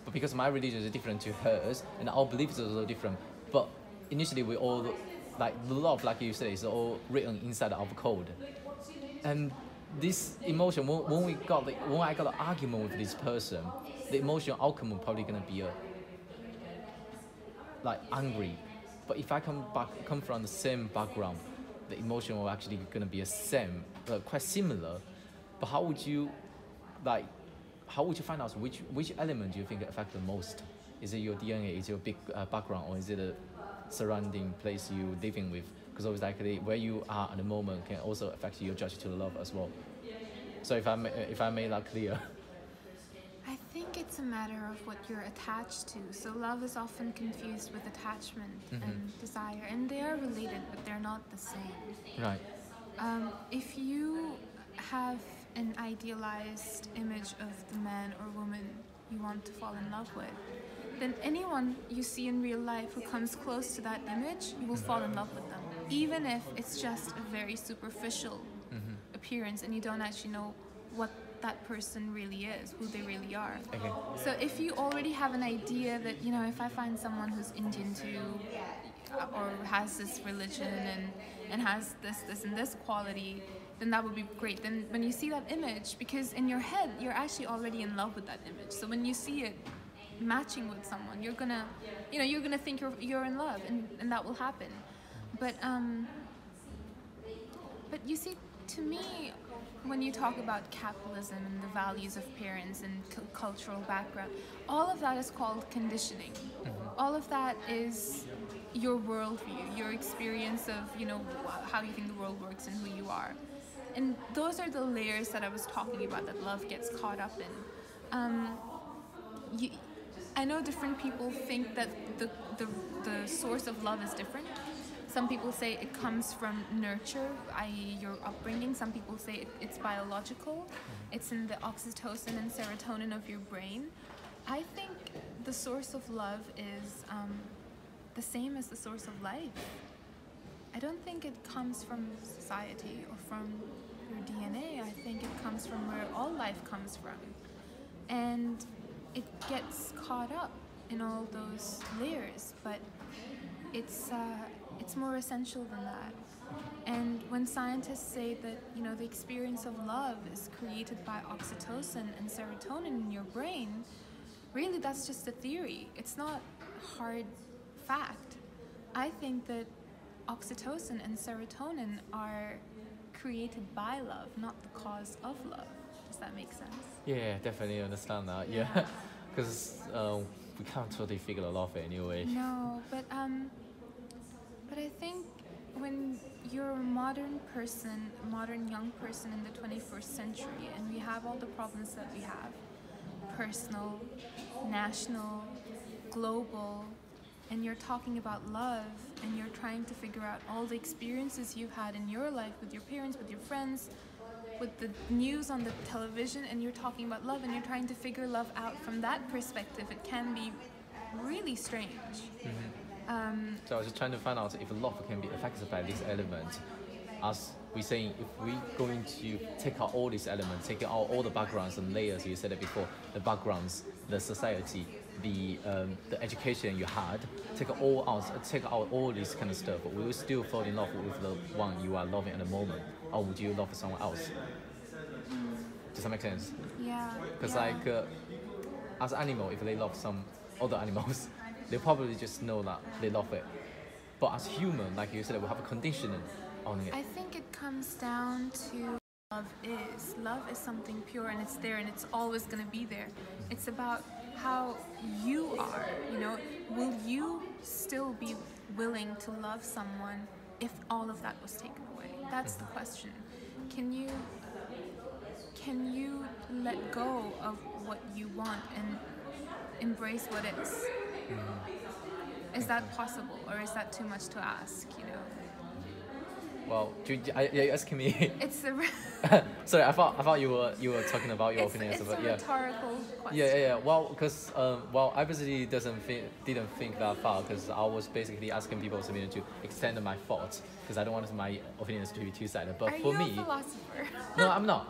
but because my religion is different to hers, and our beliefs are also different. But initially, we all like the love, like you said, is all written inside our code. And this emotion, when I got an argument with this person, the emotional outcome will probably gonna be like angry. But if I come from the same background, the emotion will actually gonna be a same, quite similar. But how would you find out which element do you think affect the most? Is it your DNA? Is it your big background, or is it a surrounding place you living with? Because obviously where you are at the moment can also affect your judgment to the love as well. So if I made that clear. I think it's a matter of what you're attached to. So love is often confused with attachment and desire, and they are related, but they're not the same. Right. If you have an idealized image of the man or woman you want to fall in love with, then anyone you see in real life who comes close to that image, you will fall in love with them. Even if it's just a very superficial appearance and you don't actually know what that person really is, who they really are. Okay. So if you already have an idea that, you know, if I find someone who's Indian too, or has this religion and has this and this quality, then that would be great. Then when you see that image, because in your head you're actually already in love with that image, so when you see it matching with someone, you're gonna think you're in love, and that will happen. But you see, to me, when you talk about capitalism and the values of parents and cultural background, all of that is called conditioning. All of that is your worldview, your experience of, you know, how you think the world works and who you are. And those are the layers that I was talking about that love gets caught up in. I know different people think that the source of love is different. Some people say it comes from nurture, i.e. your upbringing. Some people say it's biological. It's in the oxytocin and serotonin of your brain. I think the source of love is the same as the source of life. I don't think it comes from society or from your DNA. I think it comes from where all life comes from. And it gets caught up in all those layers, but it's more essential than that. And when scientists say that, you know, the experience of love is created by oxytocin and serotonin in your brain, really that's just a theory. It's not hard fact. I think that oxytocin and serotonin are created by love, not the cause of love. Does that make sense? Yeah, definitely understand that. Yeah, because we can't totally figure a lot of it anyway. No, but I think when you're a modern young person in the 21st century, and we have all the problems that we have, personal, national, global, and you're talking about love, and you're trying to figure out all the experiences you've had in your life with your parents, with your friends, with the news on the television, and you're talking about love, and you're trying to figure love out from that perspective, it can be really strange. So I was just trying to find out if love can be affected by this element. As we're saying, if we're going to take out all these elements, take out all the backgrounds and layers, you said it before, the backgrounds, the society, the education you had, take out all this kind of stuff, but will you still fall in love with the one you are loving at the moment, or would you love someone else? Does that make sense? Yeah. Because yeah. As an animal, if they love some other animals, they probably just know that they love it. But as human, like you said, we have a conditioning on it. I think it comes down to love is. Love is something pure, and it's there, and it's always going to be there. It's about how you are, you know. Will you still be willing to love someone if all of that was taken away? That's the question. Can you let go of what you want and embrace what is? Is that possible, or is that too much to ask, you know? Well, are you asking me? It's a Sorry, I thought you were talking about your opinions it's about a rhetorical question. Yeah. Well, because I basically didn't think that far because I was basically asking people's opinion to extend my thoughts because I don't want my opinions to be two-sided. But Are for you me, a philosopher? no, I'm not.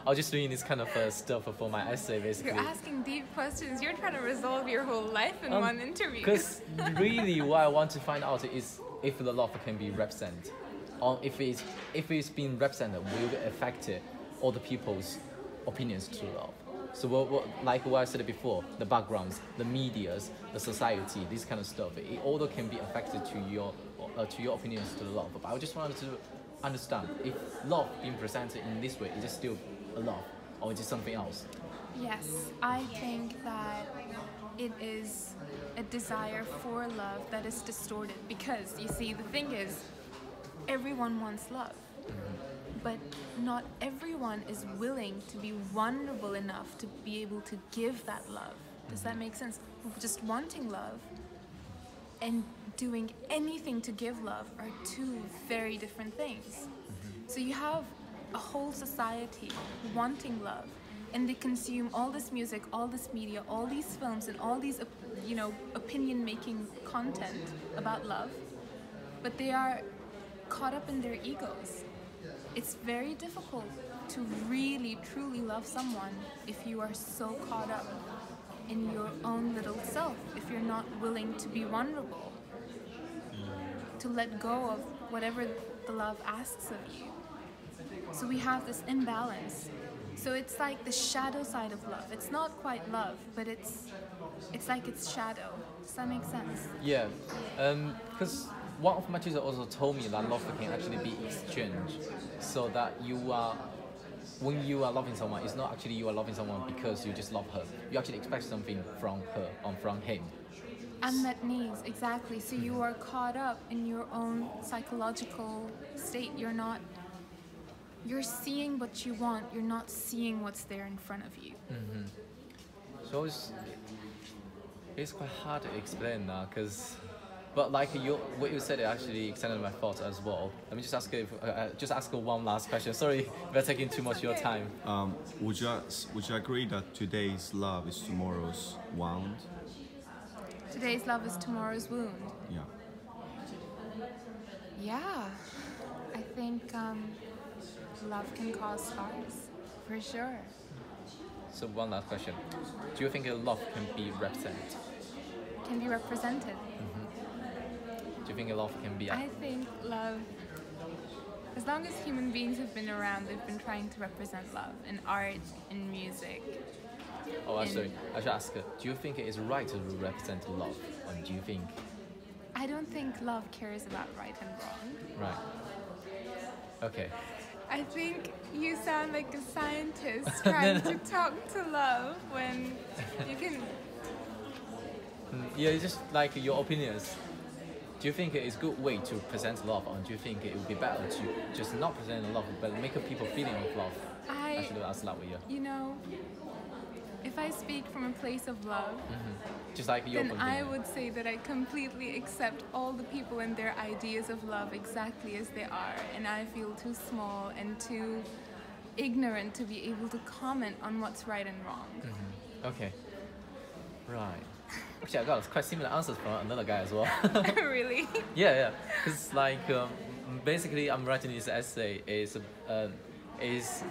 I was just doing this kind of stuff for my essay, basically. You're asking deep questions. You're trying to resolve your whole life in one interview. Because really, what I want to find out is if the love can be represented, or if it's being represented, will it affect all the people's opinions to love. So like what I said before, the backgrounds, the medias, the society, this kind of stuff, it all can be affected to your opinions to the love. But I just wanted to understand if love being presented in this way, is it still a love or is it something else? Yes, I think that it is a desire for love that is distorted because, you see, the thing is, everyone wants love, but not everyone is willing to be vulnerable enough to be able to give that love. Does that make sense? Just wanting love and doing anything to give love are two very different things. So you have a whole society wanting love, and they consume all this music, all this media, all these films, and all these, opinion-making content about love, but they are caught up in their egos. It's very difficult to really, truly love someone if you are so caught up in your own little self, if you're not willing to be vulnerable, to let go of whatever the love asks of you. So we have this imbalance. So it's like the shadow side of love. It's not quite love, but it's like its shadow. Does that make sense? Yeah, because one of my teachers also told me that love can actually be exchanged, so that when you are loving someone, it's not actually you are loving someone because you just love her. You actually expect something from her or from him. Unmet needs, exactly. So you are caught up in your own psychological state. You're seeing what you want, you're not seeing what's there in front of you. So it's quite hard to explain now, but like what you said, it actually extended my thoughts as well. Let me just ask one last question. Sorry, we're taking too much of your time. Would you agree that today's love is tomorrow's wound? Today's love is tomorrow's wound. Yeah. Yeah, I think love can cause scars, for sure. So one last question: do you think love can be represented? Can be represented. Do you think love can be? I think love, as long as human beings have been around, they've been trying to represent love in art, in music. Oh, sorry. I should ask. Do you think it is right to represent love, or do you think? I don't think love cares about right and wrong. Right. Okay. I think you sound like a scientist trying to talk to love when you can. Yeah, it's just like your opinions. Do you think it is a good way to present love, or do you think it would be better to just not present love but make people feeling of love? I should ask that way. Yeah. If I speak from a place of love, just like your then opinion. I would say that I completely accept all the people and their ideas of love exactly as they are, and I feel too small and too ignorant to be able to comment on what's right and wrong. Okay. Right. Actually, I got quite similar answers from another guy as well. Really? Yeah. Because basically, I'm writing this essay is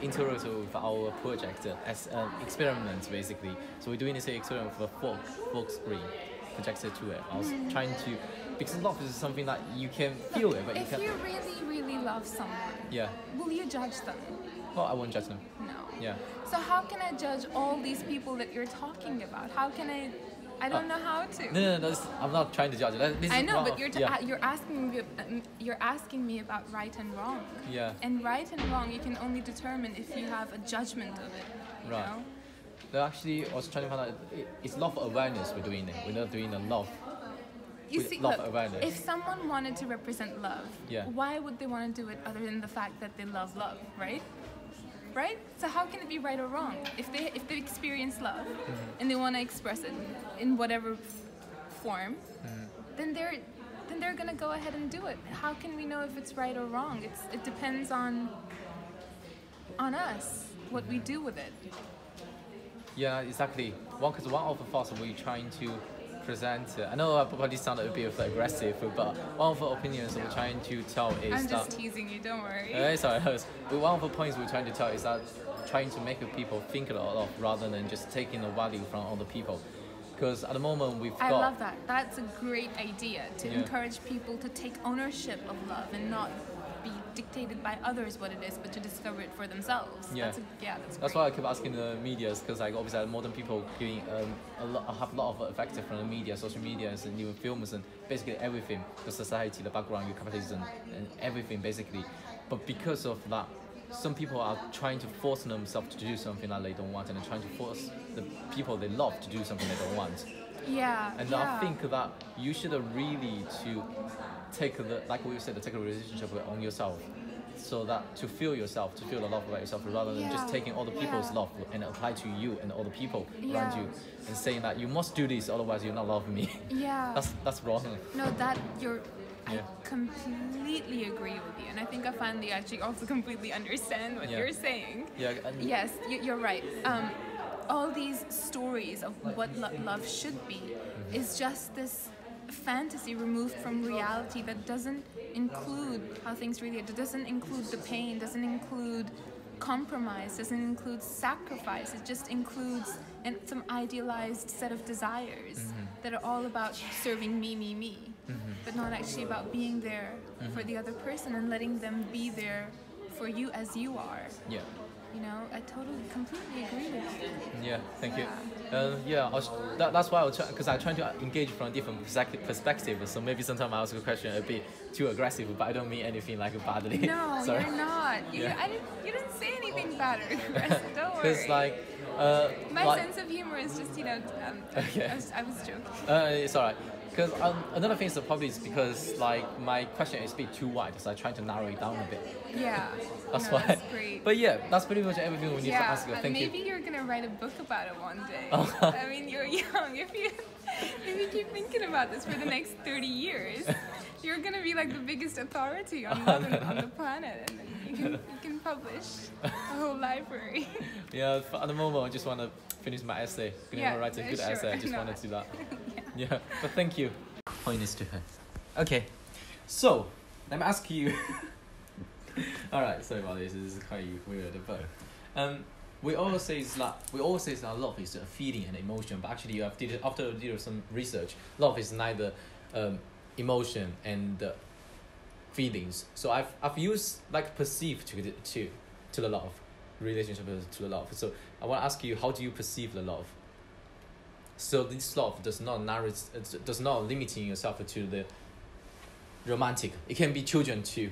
integral with our project as an experiment, basically. So we're doing this experiment with a folk screen projected to it. I was trying to, because love is something that you can feel it, but if you really, really love someone, will you judge them? Well, I won't judge them. No. Yeah. So how can I judge all these people that you're talking about? How can I? I don't know how to. No, I'm not trying to judge it. I know, but you're asking me about right and wrong. Yeah. And right and wrong, you can only determine if you have a judgment of it. You know? No, actually, I was trying to find out. It's love awareness we're doing it. We're not doing the love. You see, love look, awareness. if someone wanted to represent love, why would they want to do it other than the fact that they love love, right? Right? So how can it be right or wrong? If they experience love and they want to express it in whatever form, then then they're gonna go ahead and do it. How can we know if it's right or wrong? It depends on us, what we do with it. Yeah, exactly. Because one of the thoughts we're trying to present, I know probably sounded a bit aggressive, but one of the opinions we're trying to tell is I'm that... just teasing you, don't worry. Sorry. But one of the points we're trying to tell is that trying to make people think a lot rather than just taking the value from other people. Because at the moment I love that. That's a great idea, to encourage people to take ownership of love and not be dictated by others what it is, but to discover it for themselves. Yeah. That's great. Why I keep asking the media, because like obviously modern people giving have a lot of effect from the media, social media, and new films, and basically everything, the society, the background, your capitalism, and everything basically. But because of that, some people are trying to force themselves to do something that they don't want, and they're trying to force the people they love to do something they don't want. Yeah. And I think that you should really to take like we said, take a relationship on yourself, so that to feel yourself, to feel the love about yourself, rather than just taking other people's love and apply to you and other people around you, and saying that you must do this, otherwise you're not loving me. Yeah. That's wrong. No, I completely agree with you, and I think I finally actually also completely understand what you're saying. Yeah. Yes, you're right. All these stories of what love should be is just this fantasy removed from reality that doesn't include how things really are. It doesn't include the pain, doesn't include compromise, doesn't include sacrifice. It just includes some idealized set of desires that are all about serving me, but not actually about being there for the other person and letting them be there for you as you are. Yeah. You know, I completely agree with you. Yeah, thank you. That's why because I'm trying to engage from a different perspective. So maybe sometimes I ask a question a bit too aggressive, but I don't mean anything like badly. No, Sorry. you're not. You didn't say anything bad or aggressive. Don't worry. Because like. My sense of humor is just, okay. I was joking. It's alright. Because another thing is probably is because like my question is a bit too wide, so I'm trying to narrow it down a bit. Yeah. That's why. That's great. But yeah, that's pretty much everything we need to ask you. Thank maybe you. You're gonna write a book about it one day. I mean, you're young. If you keep thinking about this for the next 30 years, you're gonna be like the biggest authority on love on the planet, and then you can publish a whole library. Yeah. At the moment, I just want to finish my essay. Write a good essay. I just want to do that. Yeah. But thank you. Point is to her. Okay. So let me ask you. All right. Sorry about this. This is quite weird, but we always say that love is a feeling and emotion, but actually after did some research, love is neither emotion and feelings. So I've used like perceive to the love relationship to the love. So I want to ask you, how do you perceive the love? So this love does not limiting yourself to the romantic. It can be children to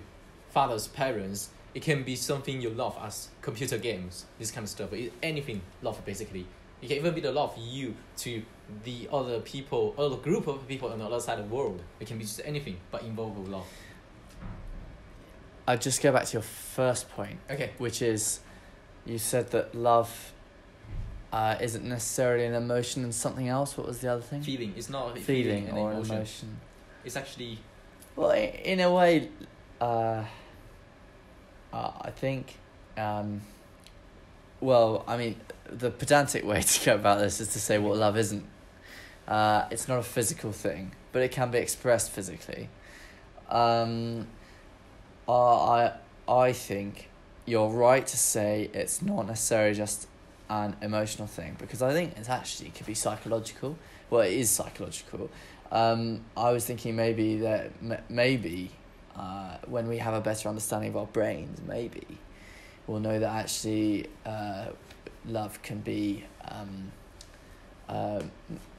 fathers, parents. It can be something you love as computer games, this kind of stuff. Anything love basically. It can even be the love you to the other people, or the group of people on the other side of the world. It can be just anything, but involved with love. I'll just go back to your first point. Okay. Which is, you said that love isn't necessarily an emotion and something else. What was the other thing? Feeling. It's not a feeling and or emotion. It's actually... Well, in a way, I think... well, I mean, the pedantic way to go about this is to say what love isn't. It's not a physical thing, but it can be expressed physically. I think you're right to say it's not necessarily just an emotional thing, because I think it could be psychological. Well, it is psychological. I was thinking maybe that when we have a better understanding of our brains, maybe we'll know that actually love can be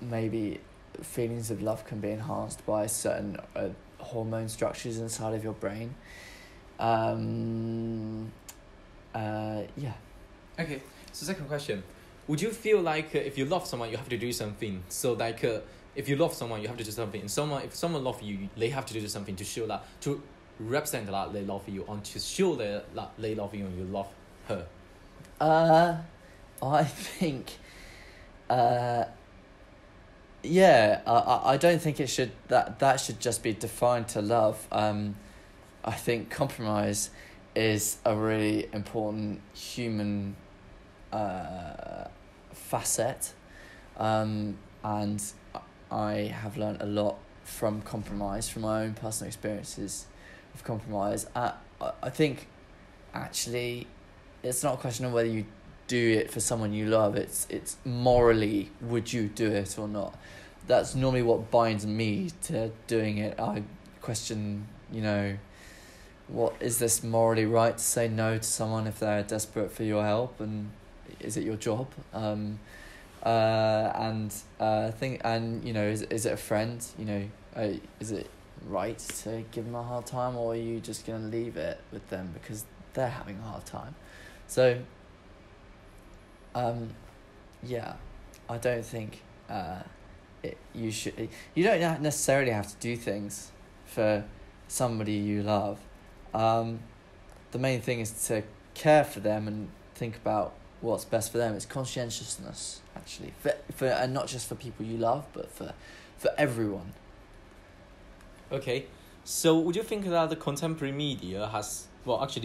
maybe feelings of love can be enhanced by certain hormone structures inside of your brain. Yeah. Okay. So second question, would you feel like if you love someone, you have to do something? So like if you love someone, you have to do something. And if someone loves you, they have to do something to show that, to represent that they love you, and to show that they love you and you love her. I think yeah, I don't think it should that should just be defined to love. I think compromise is a really important human facet, and I have learned a lot from compromise, from my own personal experiences of compromise. I think actually it's not a question of whether you do it for someone you love. It's morally, would you do it or not? That's normally what binds me to doing it. I question, what is this morally right to say no to someone if they're desperate for your help, and is it your job? Is it a friend? Is it right to give them a hard time, or are you just gonna leave it with them because they're having a hard time? So, I don't think you don't necessarily have to do things for somebody you love. The main thing is to care for them and think about what's best for them. It's conscientiousness, actually, for and not just for people you love, but for everyone. Okay, so would you think that the contemporary media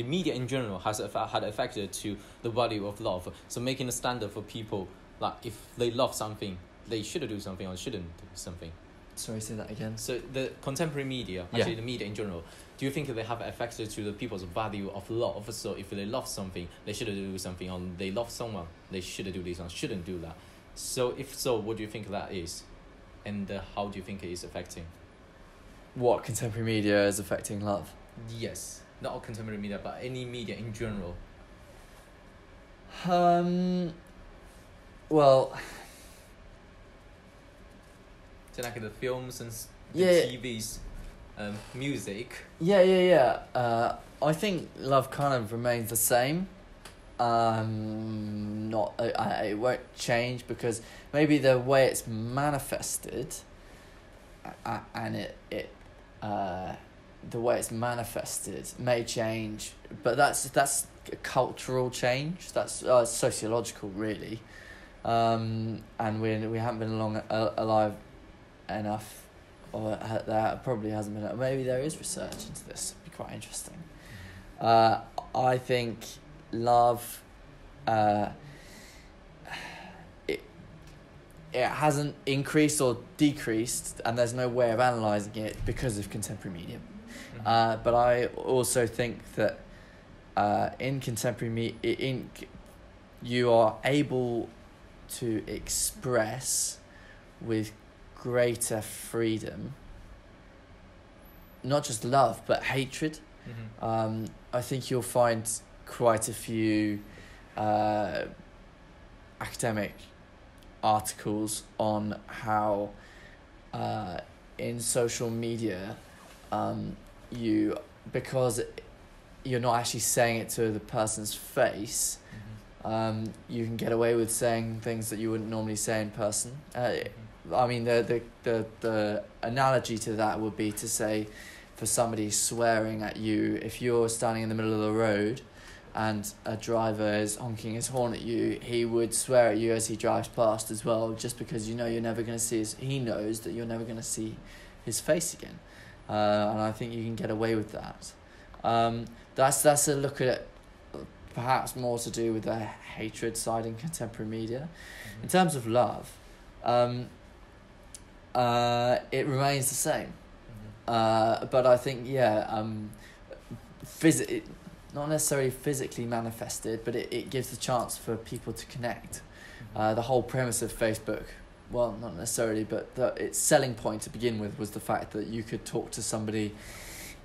media in general had affected to the value of love? So making a standard for people, like if they love something, they should do something or shouldn't do something. Sorry, say that again. So the contemporary media, the media in general, do you think they have affected to the people's value of love? So if they love something, they should do something, or they love someone, they should do this or shouldn't do that. So if so, what do you think that is? And how do you think it is affecting? What contemporary media is affecting love? Yes, not all contemporary media, but any media in general. Well, so like the films and Yeah. TVs, music. Yeah. I think love kind of remains the same. It won't change, because maybe the way it's manifested, the way it's manifested may change, but that's a cultural change. That's sociological, really, and we haven't been alive enough, or there probably hasn't been. Maybe there is research into this. It'd be quite interesting. I think love, it hasn't increased or decreased, and there's no way of analysing it because of contemporary media. Mm-hmm. But I also think that in contemporary you are able to express with greater freedom not just love but hatred. Mm-hmm. I think you'll find quite a few academic articles on how in social media because you're not actually saying it to the person's face, you can get away with saying things that you wouldn't normally say in person. I mean, the analogy to that would be to say, for somebody swearing at you, if you're standing in the middle of the road and a driver is honking his horn at you, he would swear at you as he drives past as well, just because you're never going to see he knows that you're never going to see his face again. And I think you can get away with that. That's a look at it, perhaps more to do with the hatred side in contemporary media. In terms of love, it remains the same. But I think, not necessarily physically manifested, but it gives the chance for people to connect. The whole premise of Facebook, well, not necessarily, but its selling point to begin with was the fact that you could talk to somebody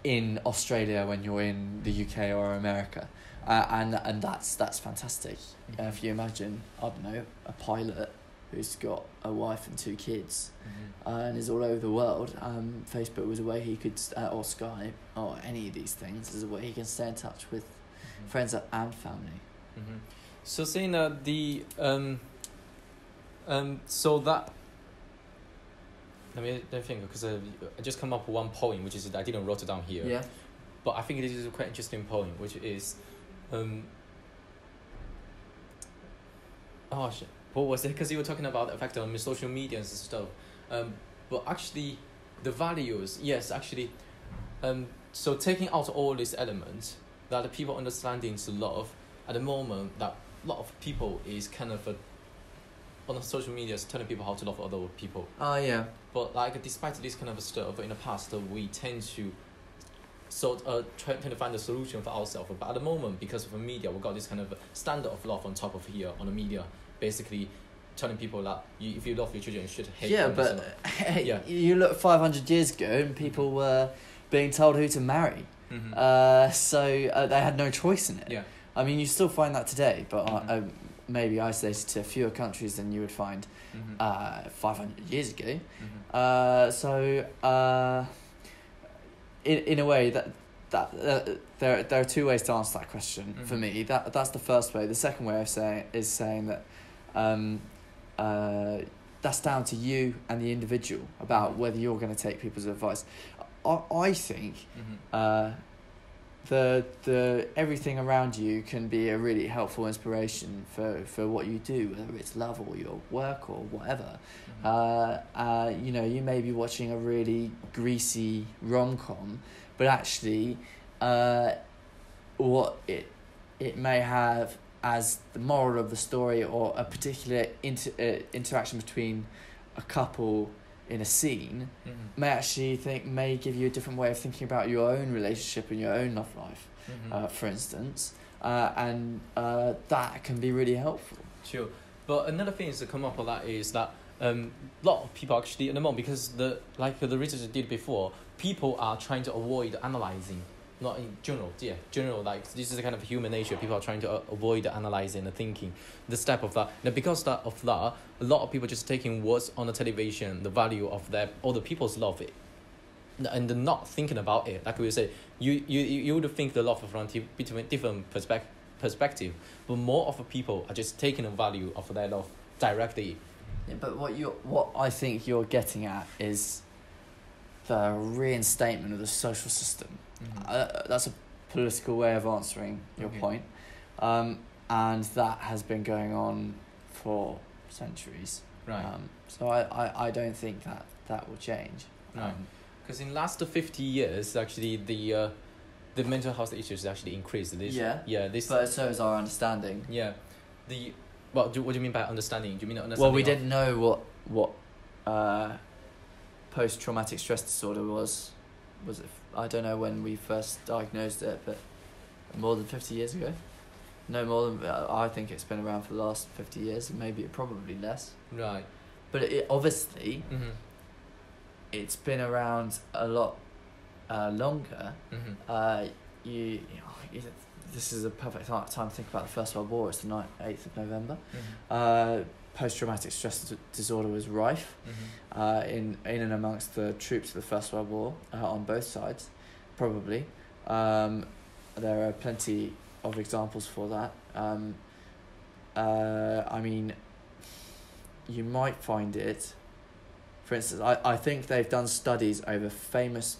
in Australia when you're in the UK or America, and that's fantastic. If you imagine, I don't know, a pilot who's got a wife and 2 kids, and is all over the world, Facebook was a way he could, or Skype, or any of these things, is a way he can stay in touch with friends and family. So saying that so that, let me think, because I just come up with one point, which is I didn't write it down here. Yeah. But I think this is a quite interesting point, which is, oh shit, what was it? Because you were talking about the effect on social media and stuff. But actually, the values, yes, actually, so taking out all these elements that the people understanding to love at the moment, that a lot of people is kind of on the social media is telling people how to love other people. Oh yeah. But like despite this kind of stuff in the past, we tend to trying to find a solution for ourselves. But at the moment, because of the media, we got this kind of standard of love on top of here on the media, basically telling people that if you love your children, you should hate Yeah, them. but Yeah. you look 500 years ago and people were being told who to marry. Mhm. So they had no choice in it. Yeah. I mean, you still find that today, but Mhm. maybe isolated to fewer countries than you would find Mhm. 500 years ago. Mhm. In a way that there are two ways to answer that question for Mhm. me. That's the first way. The second way of saying that that's down to you and the individual about whether you're going to take people's advice. I think Mhm. the everything around you can be a really helpful inspiration for what you do, whether it's love or your work or whatever. You know, you may be watching a really greasy rom-com, but actually what it may have as the moral of the story or a particular interaction between a couple in a scene Mhm. may give you a different way of thinking about your own relationship and your own love life, Mhm. for instance, and that can be really helpful. Sure, but another thing is to come up with that is that a lot of people actually at the moment, because the research I did before, people are trying to avoid analyzing, not in general, like this is a kind of human nature. People are trying to avoid the analyzing and thinking the step of that. Now because of that, a lot of people just taking what's on the television, the value of that, other people's love it, and they're not thinking about it. Like we say, you would think the love from between different perspective, but more of the people are just taking the value of their love directly. Yeah, but what I think you're getting at is the reinstatement of the social system. That's a political way of answering your Okay. point, and that has been going on for centuries. Right. So I don't think that will change. Right. Because in last 50 years, actually, the mental health issues actually increased. This. But so is our understanding. Yeah, what do you mean by understanding? Do you mean understanding? Well, we of- didn't know what post-traumatic stress disorder was. Was it? I don't know when we first diagnosed it, but more than 50 years ago. No more than I think it's been around for the last 50 years, and maybe probably less. Right. But it obviously Mhm. it's been around a lot longer. Mhm. This is a perfect time to think about the First World War. It's the 8th of November. Mhm. Post-traumatic stress disorder was rife Mhm. in and amongst the troops of the First World War on both sides, probably. There are plenty of examples for that. I mean, you might find it. For instance, I think they've done studies over famous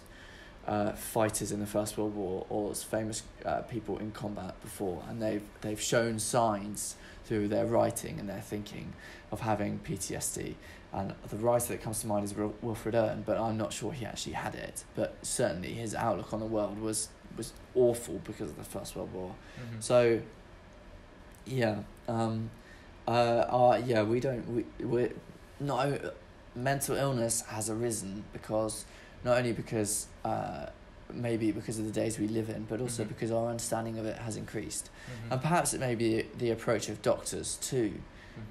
fighters in the First World War or famous people in combat before, and they've shown signs through their writing and their thinking of having PTSD. And the writer that comes to mind is Wilfred Owen, but I'm not sure he actually had it. But certainly his outlook on the world was awful because of the First World War. Mhm. So, yeah, we're not. Mental illness has arisen because not only because maybe because of the days we live in, but also Mhm. because our understanding of it has increased, Mhm. and perhaps it may be the approach of doctors too,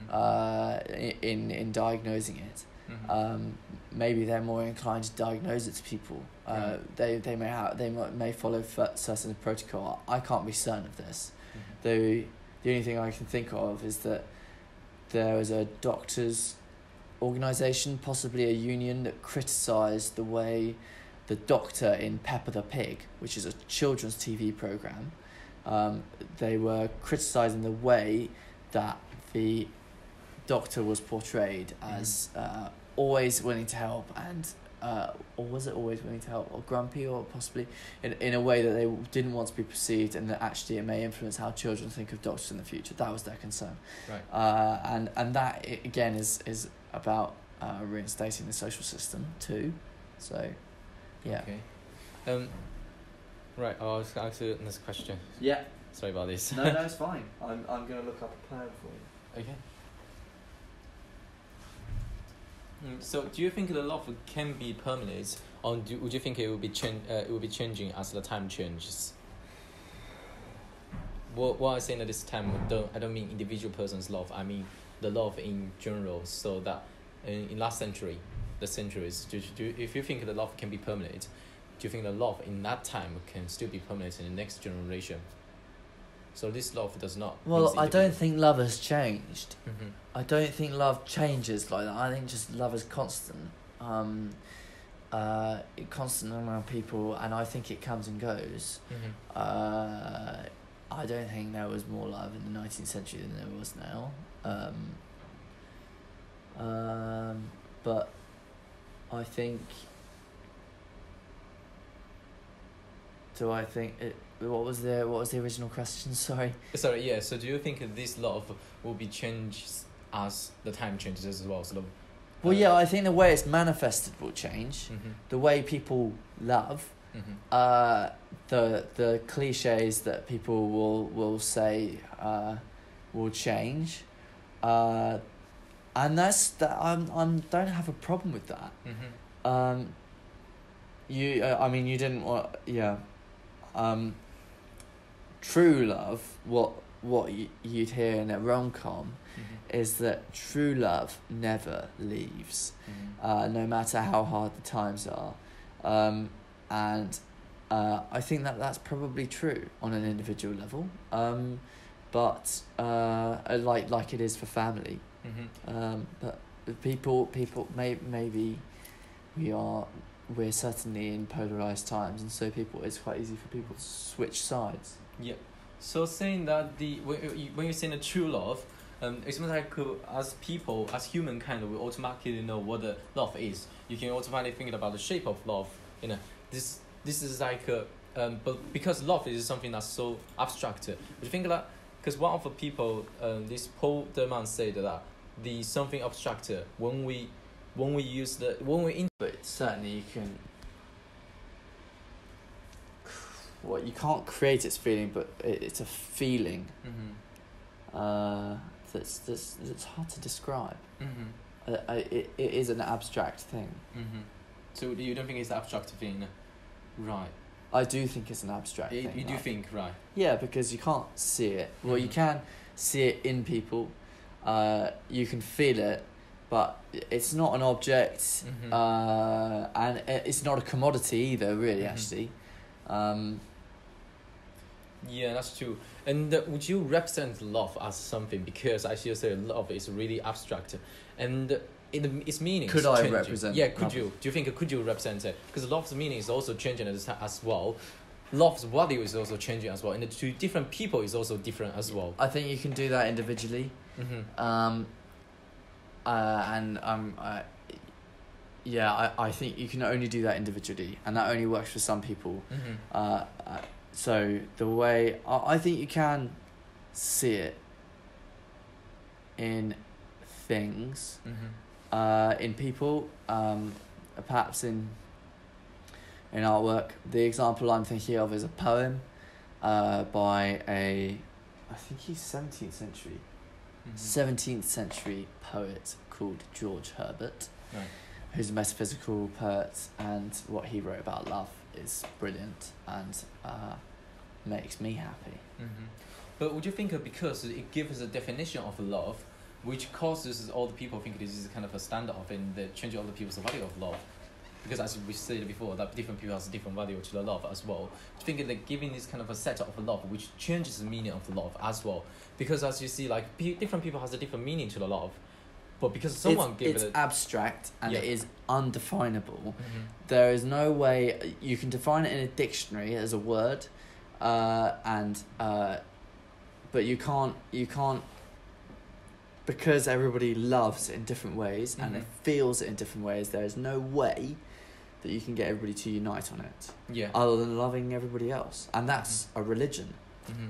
Mhm. in diagnosing it. Mhm. Maybe they're more inclined to diagnose it to people. Right. They may follow certain protocol. I can't be certain of this. Mhm. The only thing I can think of is that there was a doctors' organisation, possibly a union, that criticised the way the doctor in Peppa the Pig, which is a children's TV programme, they were criticising the way that the doctor was portrayed as always willing to help and or was it always willing to help or grumpy or possibly in a way that they didn't want to be perceived, and that actually it may influence how children think of doctors in the future. That was their concern. Right. And that again is about reinstating the social system too. So, yeah. Okay. Right. I'll ask you the next question. Yeah. Sorry about this. No, it's fine. I'm gonna look up a plan for you. Okay. So, do you think the love can be permanent, or would you think it will be changing as the time changes? What I'm saying at this time, I don't mean individual person's love. I mean the love in general. So that in last century, the centuries, if you think the love can be permanent, do you think the love in that time can still be permanent in the next generation? So this love does not. Well, I don't think love has changed. Mm-hmm. I don't think love changes like that. I think just love is constant. Constant around people, and I think it comes and goes. Mm-hmm. I don't think there was more love in the 19th century than there was now. But I think. Do I think it? What was the original question? Sorry. Sorry. Yeah. So do you think this love will be changed as the time changes as well? So Well, yeah, I think the way it's manifested will change. Mm-hmm. The way people love, Mm-hmm. the cliches that people will say will change, and that's that. I'm don't have a problem with that. Mm-hmm. You didn't want, yeah. True love, what you'd hear in a rom-com Mm-hmm. is that true love never leaves, Mm-hmm. no matter how hard the times are, and I think that's probably true on an individual level, but like it is for family, Mm-hmm. but people maybe we're certainly in polarized times, and so it's quite easy for people to switch sides. Yeah. So saying that when you're saying the true love, it's like as people, as humankind, we automatically know what the love is. You can automatically think about the shape of love. You know, this is like but because love is something that's so abstract, would you think that? Because one of the people, this Paul Derman said that the something abstract when we But certainly you can. Well, you can't create its feeling, but it's a feeling. Mm-hmm. That's hard to describe. Mm-hmm. It is an abstract thing. Mm-hmm. So you don't think it's an abstract thing, right? I do think it's an abstract thing. You do think, right? Yeah, because you can't see it. Well, you can see it in people. You can feel it, but it's not an object, Mm-hmm. and it's not a commodity either, really, Mhm. actually. Yeah, that's true. And would you represent love as something? Because as you say, love is really abstract, and its meaning. Could is I changing. represent Yeah, could love? you? Do you think could you represent it? Because love's meaning is also changing as well. Love's value is also changing as well, and the two different people is also different as well. I think you can do that individually. Mm-hmm. I think you can only do that individually, and that only works for some people. Mm-hmm. So the way I think you can see it in things, Mm-hmm. in people, perhaps in artwork. The example I'm thinking of is a poem by I think he's 17th century. Mm-hmm. 17th century poet called George Herbert, Right. who's a metaphysical poet, and what he wrote about love is brilliant and makes me happy. Mm-hmm. But would you think because it gives a definition of love, which causes all the people think this is kind of a standoff and the change all the people's value of love? Because as we said before, that different people has a different value to the love as well. Do you think that giving this kind of a set of love, which changes the meaning of the love as well? Because as you see, like different people has a different meaning to the love, but because someone gave it's it. abstract and Yeah. it is undefinable. Mm-hmm. There is no way you can define it in a dictionary as a word, but you can't because everybody loves it in different ways and Mhm. it feels it in different ways. There is no way that you can get everybody to unite on it, Yeah. other than loving everybody else, and that's a religion. Mm-hmm.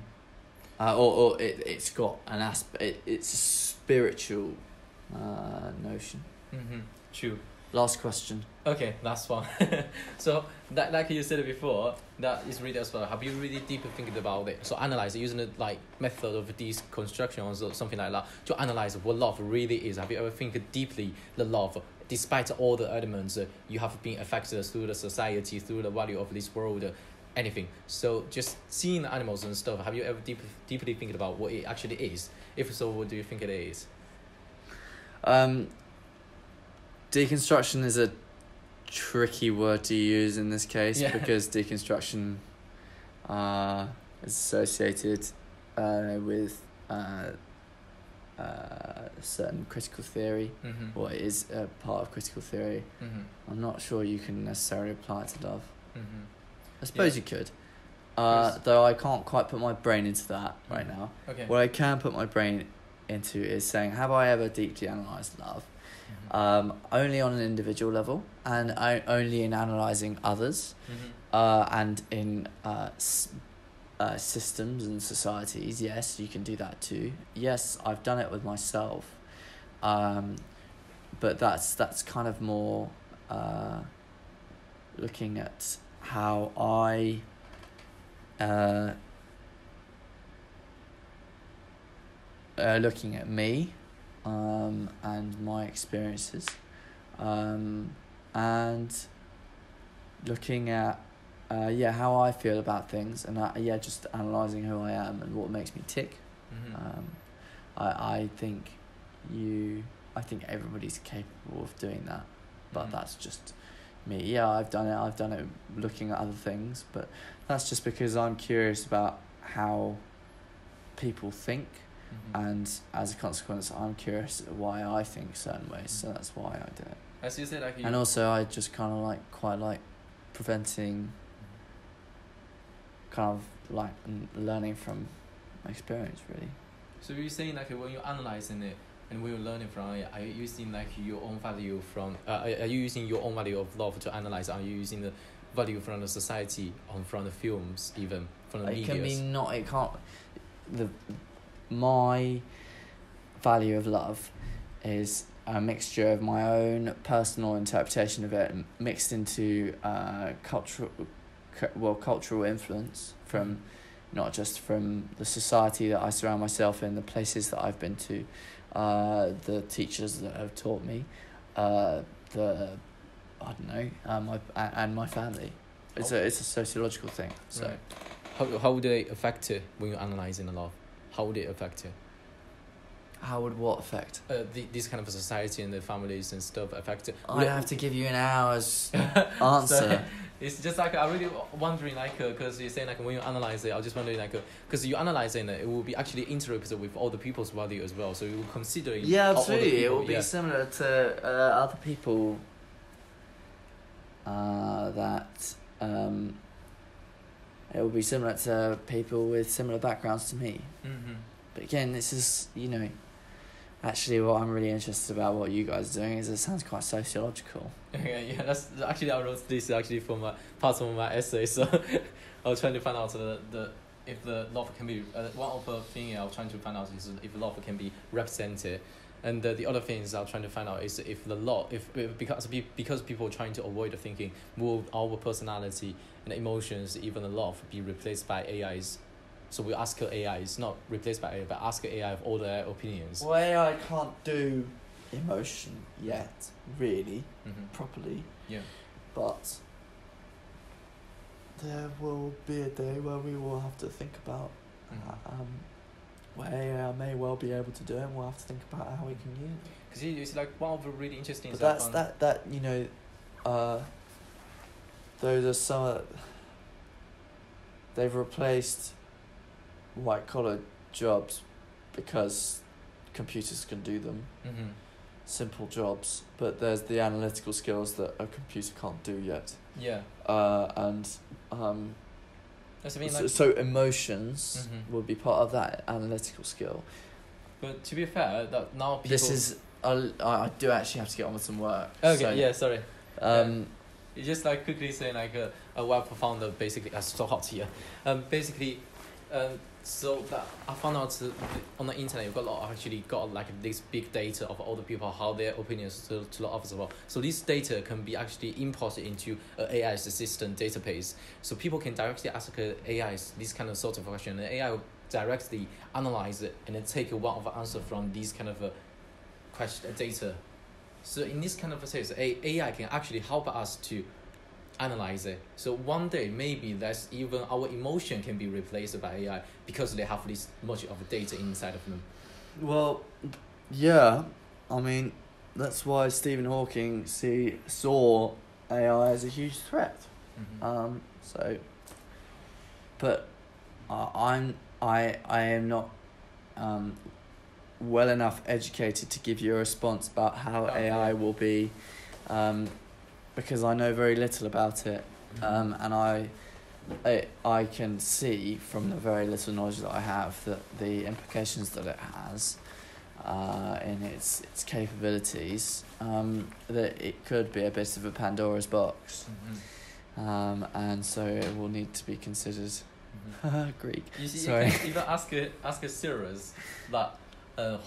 Or it's got an aspect. It's a spiritual notion. Mm-hmm. True. Last question. Okay, last one. So that, like you said before, that is really as well. Have you really deeply thinking about it? So analyze it using the like method of deconstruction or something like that to analyze what love really is. Have you ever think deeply the love, despite all the elements you have been affected through the society, through the value of this world, anything. So just seeing the animals and stuff. Have you ever deeply thinking about what it actually is? If so, what do you think it is? Deconstruction is a tricky word to use in this case because deconstruction is associated with certain critical theory, Mm-hmm. or it is a part of critical theory. Mm-hmm. I'm not sure you can necessarily apply it to love. Mm-hmm. I suppose Yeah. you could, Yes. though I can't quite put my brain into that right now. Okay. What I can put my brain into is saying, have I ever deeply analysed love? Only on an individual level, and only in analysing others, Mm-hmm. and in systems and societies. Yes, you can do that too. Yes, I've done it with myself, but that's kind of more looking at how I looking at me and my experiences, and looking at how I feel about things, and just analysing who I am and what makes me tick. Mm-hmm. I think everybody's capable of doing that, but Mhm. that's just me. Yeah, I've done it looking at other things, but that's just because I'm curious about how people think, Mm-hmm. and as a consequence I'm curious why I think certain ways, so that's why I do it. As you said, like And also I just kind of quite like preventing, kind of like learning from experience, really. So you're saying like when you're analyzing it and when you're learning from it, are you using like your own value from? Are you using your own value of love to analyze? Are you using the value from the society, from the films, even from the It media? can be not. It can't. My value of love is a mixture of my own personal interpretation of it, mixed into cultural influence from not just from the society that I surround myself in, the places that I've been to, the teachers that have taught me, my family. It's a sociological thing. So. Right. How would they affect it when you're analyzing the love? How would it affect it? How would what affect? This kind of society and the families and stuff affect it. I have to give you an hour's answer. So, it's just like I'm really wondering, like, because you're saying like when you analyze it, I was just wondering like, because you analyzing it, it will be actually interrupted with other people's value as well. So you will consider. Yeah, other absolutely. It people, will be similar to other people. It will be similar to people with similar backgrounds to me. Mm-hmm. But again, this is, actually what I'm really interested about what you guys are doing is it sounds quite sociological. Yeah, that's actually I wrote this actually for my part of my essay. So I was trying to find out if the love can be one of the things I was trying to find out is if love can be represented. And the other things I'm trying to find out is if the law, because people are trying to avoid the thinking, will our personality and emotions, even the love, be replaced by AIs? So we ask AIs, not replaced by AI, but ask AI of all their opinions. Well, AI can't do emotion yet, really, properly. Yeah. But there will be a day where we will have to think about where AI may well be able to do it, and we'll have to think about how we can use it. Because it's like one of the really interesting But stuff. those are some. They've replaced white collar jobs because computers can do them. Mm-hmm. Simple jobs, but there's the analytical skills that a computer can't do yet. Yeah. That's the thing, like, So emotions Mhm. would be part of that analytical skill. but to be fair, that now people. This is I do actually have to get on with some work. Okay. so, Yeah. Sorry. Um, Just like quickly saying like a web founder basically so hot here. Basically, So that I found out on the internet, you've got a lot actually got like this big data of all the people, how their opinions to love as well. So this data can be actually imported into AI's assistant database. So people can directly ask AI's this kind of sort of question, and AI will directly analyze it and then take one of the answer from these kind of question data. So in this kind of a case, AI can actually help us to analyze it. So one day maybe that's even our emotion can be replaced by AI because they have this much of data inside of them. Well, yeah, I mean, that's why Stephen Hawking saw AI as a huge threat. Mm-hmm. But I am not well enough educated to give you a response about how AI will be, because I know very little about it, and I can see from the very little knowledge that I have that the implications that it has in its capabilities, that it could be a bit of a Pandora's box, and so it will need to be considered. Greek. You see, Sorry. you can even ask a serious that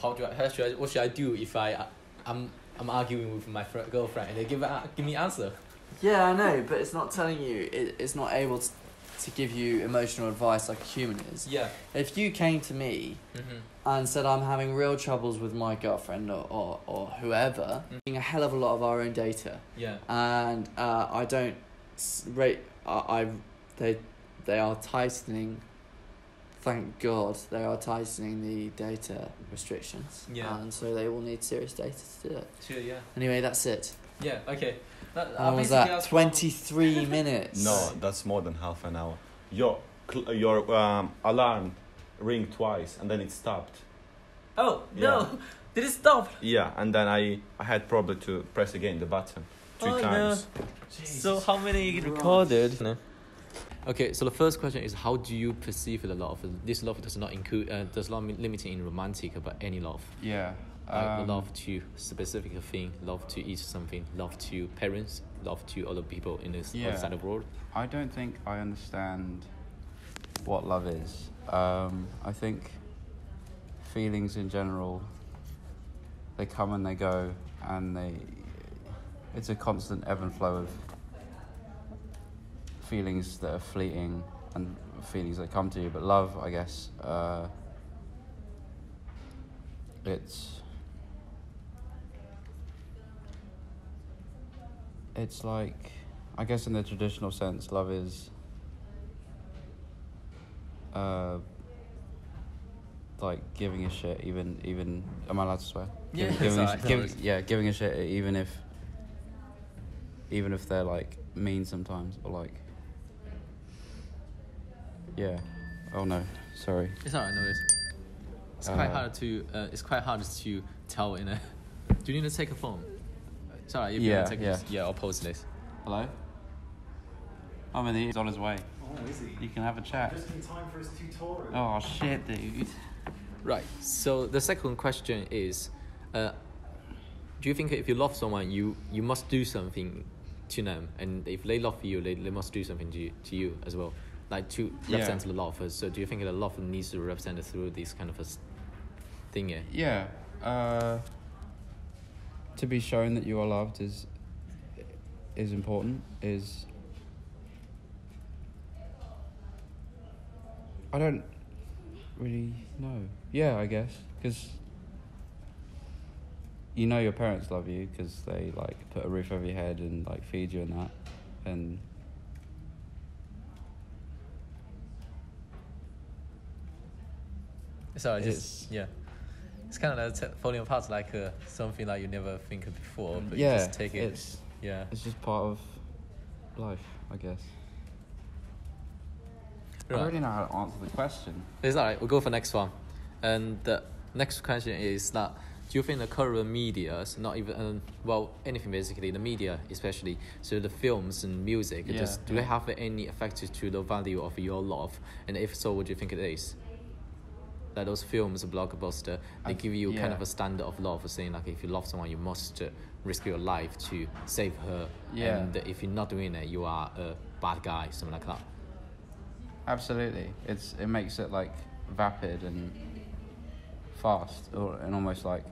what should I do if I'm arguing with my girlfriend, and they give me answer. Yeah, I know, but it's not telling you. It's not able to give you emotional advice like a human is. Yeah. If you came to me and said I'm having real troubles with my girlfriend or whoever, using a hell of a lot of our own data. Yeah. And I don't rate. They are tightening. Thank God they are tightening the data restrictions. Yeah. And so they will need serious data to do it. Sure. Yeah. Anyway, that's it. Yeah. Okay. How was that? 23 minutes. No, that's more than half an hour. Your alarm ring twice and then it stopped. Oh Yeah. no! Did it stop? Yeah, and then I had probably to press again the button three times. No. So how many recorded? No. Okay, so the first question is, how do you perceive the love? This love does not limit in romantic, but any love. Yeah. Like love to specific thing, love to eat something, love to parents, love to other people in this outside of the world. I don't think I understand what love is. I think feelings in general, they come and they go, and it's a constant ebb and flow of feelings that are fleeting and feelings that come to you. But love, I guess, it's like, I guess in the traditional sense, love is like giving a shit, even am I allowed to swear? Yeah, giving a shit even if they're like mean sometimes, or like, yeah. Oh no, sorry. It's alright, no worries. It's quite hard to tell in a. Do you need to take a phone? Sorry, if you want to take this. Yeah, I'll post this. Hello? He's on his way. Oh, is he? You can have a chat. Just in time for his tutorial. Oh shit, dude. Right. So the second question is, do you think if you love someone, you must do something to them, and if they love you, they must do something to you as well, like to represent the love. So do you think that love needs to be represented through this kind of a thing? Yeah. To be shown that you are loved is important. I don't really know. Yeah, I guess, because you know your parents love you because they like put a roof over your head and like feed you and that, and So it's kind of falling apart like something like you never think of before, but you just take it. It's just part of life, I guess. I don't really know how to answer the question. It's alright, we'll go for the next one. And the next question is that, do you think the current media, not even, anything basically, the media especially, so the films and music, do they have any effect to the value of your love? And if so, what do you think it is? Like those films, blockbuster, they give you kind of a standard of love, saying like if you love someone, you must risk your life to save her. Yeah. And if you're not doing it, you are a bad guy, something like that. Absolutely. It makes it like vapid and fast, and almost like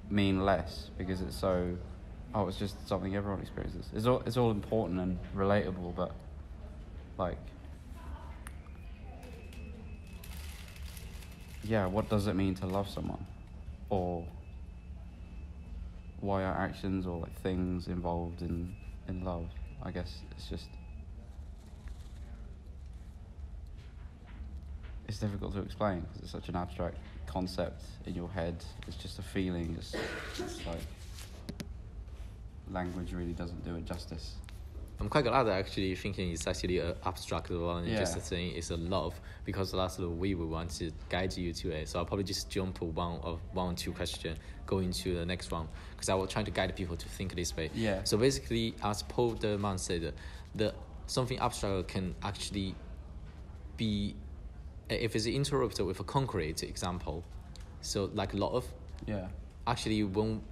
mean less because it's so. Oh, it's just something everyone experiences. It's all important and relatable, but like, yeah, what does it mean to love someone, or why are actions or like things involved in love? I guess it's difficult to explain because it's such an abstract concept in your head. It's just a feeling. It's like language really doesn't do it justice. I'm quite glad that actually thinking it's actually an abstract one, and just a thing is a love, because that's the way we want to guide you to it. So I'll probably just jump one or two questions, go into the next one, because I was trying to guide people to think this way. Yeah. So basically, as Paul de Man said, something abstract can actually be, if it's interrupted with a concrete example, so like love. Yeah. Actually,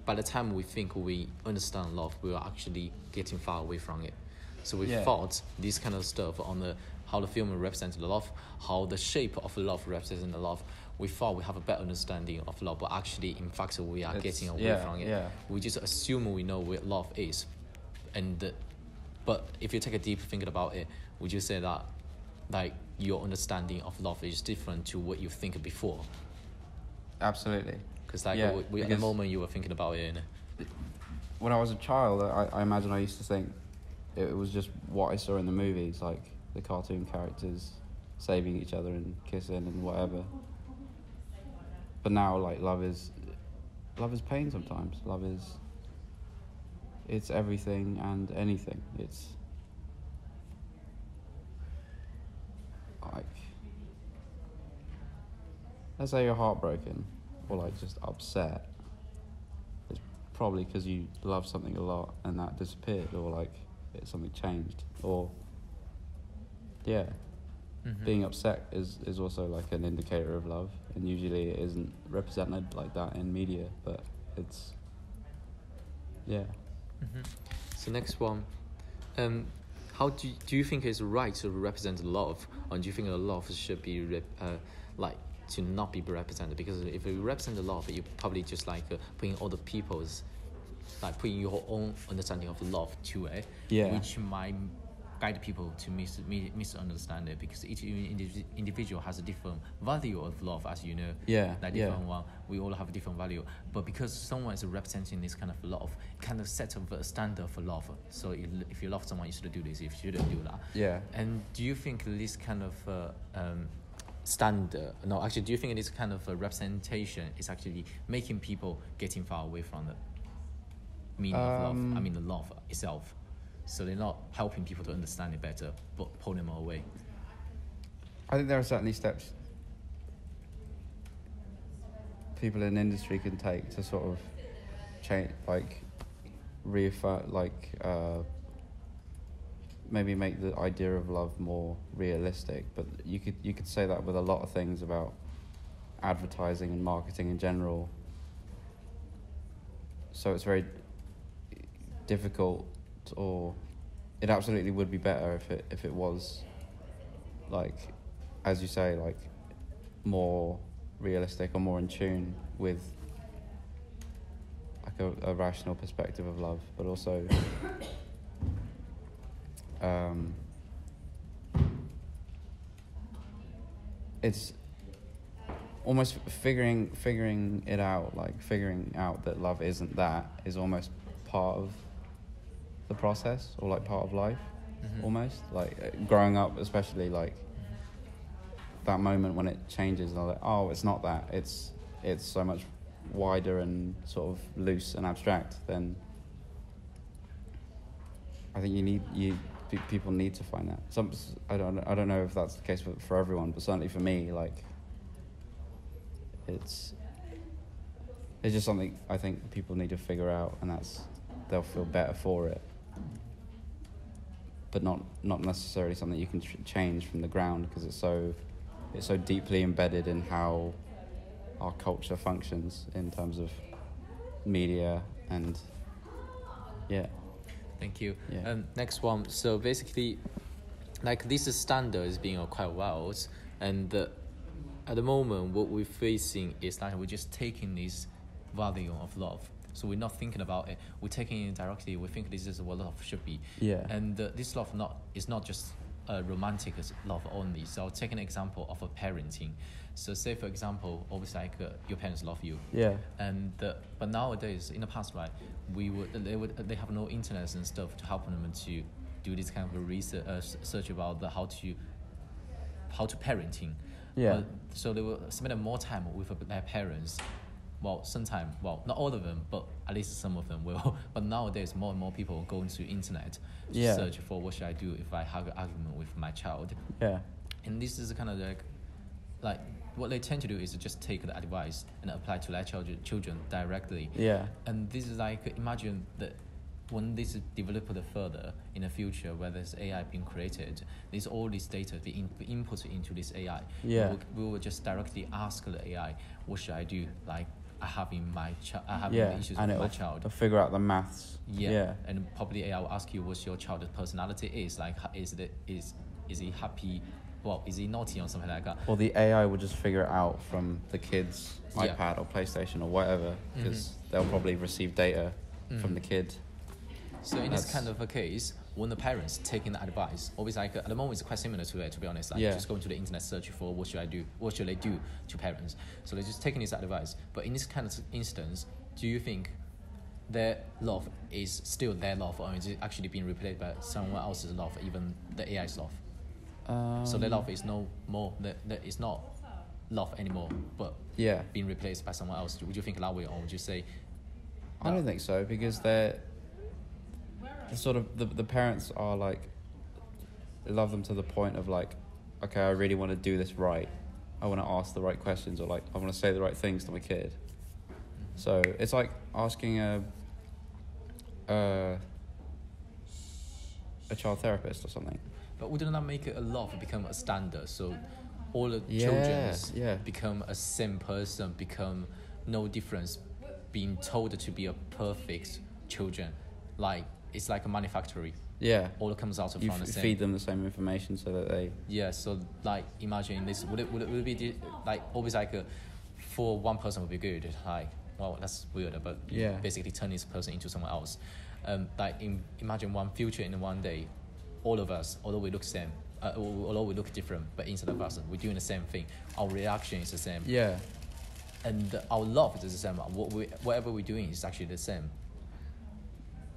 by the time we think we understand love, we are actually getting far away from it. So we thought this kind of stuff on how the film represents the love, how the shape of love represents the love. We thought we have a better understanding of love, but actually, in fact, we are getting away from it. Yeah. We just assume we know what love is, but if you take a deep thinking about it, would you say that like your understanding of love is different to what you think before? Absolutely. Because at the moment you were thinking about it. When I was a child, I imagine I used to think it was just what I saw in the movies, like the cartoon characters saving each other and kissing and whatever. But now, like, love is pain sometimes. It's everything and anything. It's like, let's say you're heartbroken or like just upset. It's probably because you love something a lot and that disappeared, or like something changed, or being upset is also like an indicator of love, and usually it isn't represented like that in media, but it's So next one, how do you think it's right to represent love, or do you think love should be like to not be represented? Because if you represent the love, you probably just like putting other people's, like putting your own understanding of love to it, which might guide people to misunderstand it, because each individual has a different value of love, as you know. Different one. We all have a different value, but because someone is representing this kind of love, it kind of sets up a standard for love. So if you love someone, you should do this. If you shouldn't do that. Yeah. And do you think this kind of standard? No, actually, do you think this kind of representation is actually making people getting far away from the meaning of love? I mean, the love itself. So they're not helping people to understand it better, but pulling them away. I think there are certainly steps people in the industry can take to sort of change, like reaffirm, like maybe make the idea of love more realistic. But you could say that with a lot of things about advertising and marketing in general. So it's very difficult, or it absolutely would be better if it was, like, as you say, like more realistic or more in tune with like a rational perspective of love, but also it's almost figuring it out, like figuring out that love isn't that is almost part of the process, or like part of life. Almost like growing up, especially like that moment when it changes and I'm like, oh, it's not that, it's so much wider and sort of loose and abstract. Then I think people need to find that. I don't know if that's the case for everyone, but certainly for me, like it's just something I think people need to figure out, and they'll feel better for it, but not necessarily something you can change from the ground, because it's so deeply embedded in how our culture functions in terms of media and Thank you. Yeah. Next one. So basically, like this standard is being quite well, and at the moment what we're facing is like we're just taking this value of love, so we're not thinking about it, we're taking it directly, we think this is what love should be. Yeah. And this love is not just a romantic love only. So I'll take an example of a parenting. So say for example, obviously like your parents love you, Yeah. and but nowadays in the past, right, they have no internet and stuff to help them to do this kind of research about how to parenting. Yeah. So they will spend more time with their parents. Well, sometimes, not all of them, but at least some of them will. But nowadays, more and more people go into internet to Yeah. search for what should I do if I have an argument with my child. Yeah. And this is kind of like what they tend to do is to just take the advice and apply to their children directly. Yeah. And this is like, imagine that when this is developed further in the future, where there's AI being created, there's all this data being input into this AI. Yeah. We will just directly ask the AI, what should I do? Like, I have Yeah. issues And with my it'll child. figure out the maths. Yeah. Yeah. And probably AI will ask you what your child's personality is. Like, is he happy? Well, is he naughty or something like that? Or the AI will just figure it out from the kid's Yeah. iPad or PlayStation or whatever, because they'll probably receive data from the kid. So in this That's- kind of a case, when the parents taking the advice, always like at the moment it's quite similar to it, to be honest. Like Yeah. just going to the internet search for what should I do, what should they do to parents. So they're just taking this advice. But in this kind of instance, do you think their love is still their love, or is it actually being replaced by someone else's love, even the AI's love? So their love is no more, that is not love anymore, but Yeah. being replaced by someone else. Would you think that way, or would you say? I don't think so, because they're sort of the parents are like, love them to the point of like, okay, I really want to do this right. I want to ask the right questions, or like I want to say the right things to my kid. So it's like asking a child therapist or something. But wouldn't that make a love become a standard? So all the Yeah, children yeah. become a same person, become no difference, being told to be a perfect children. Like, it's like a manufactory. Yeah. All comes out You from the same. feed them the same information so that they. Yeah, so like imagine this, would it be like always like for one person would be good, like, well, that's weird, but you Yeah. basically turn this person into someone else. Like imagine one future in one day, all of us, although we look same, although we look different, but inside of us we're doing the same thing. Our reaction is the same, Yeah. and our love is the same. Whatever we're doing is actually the same.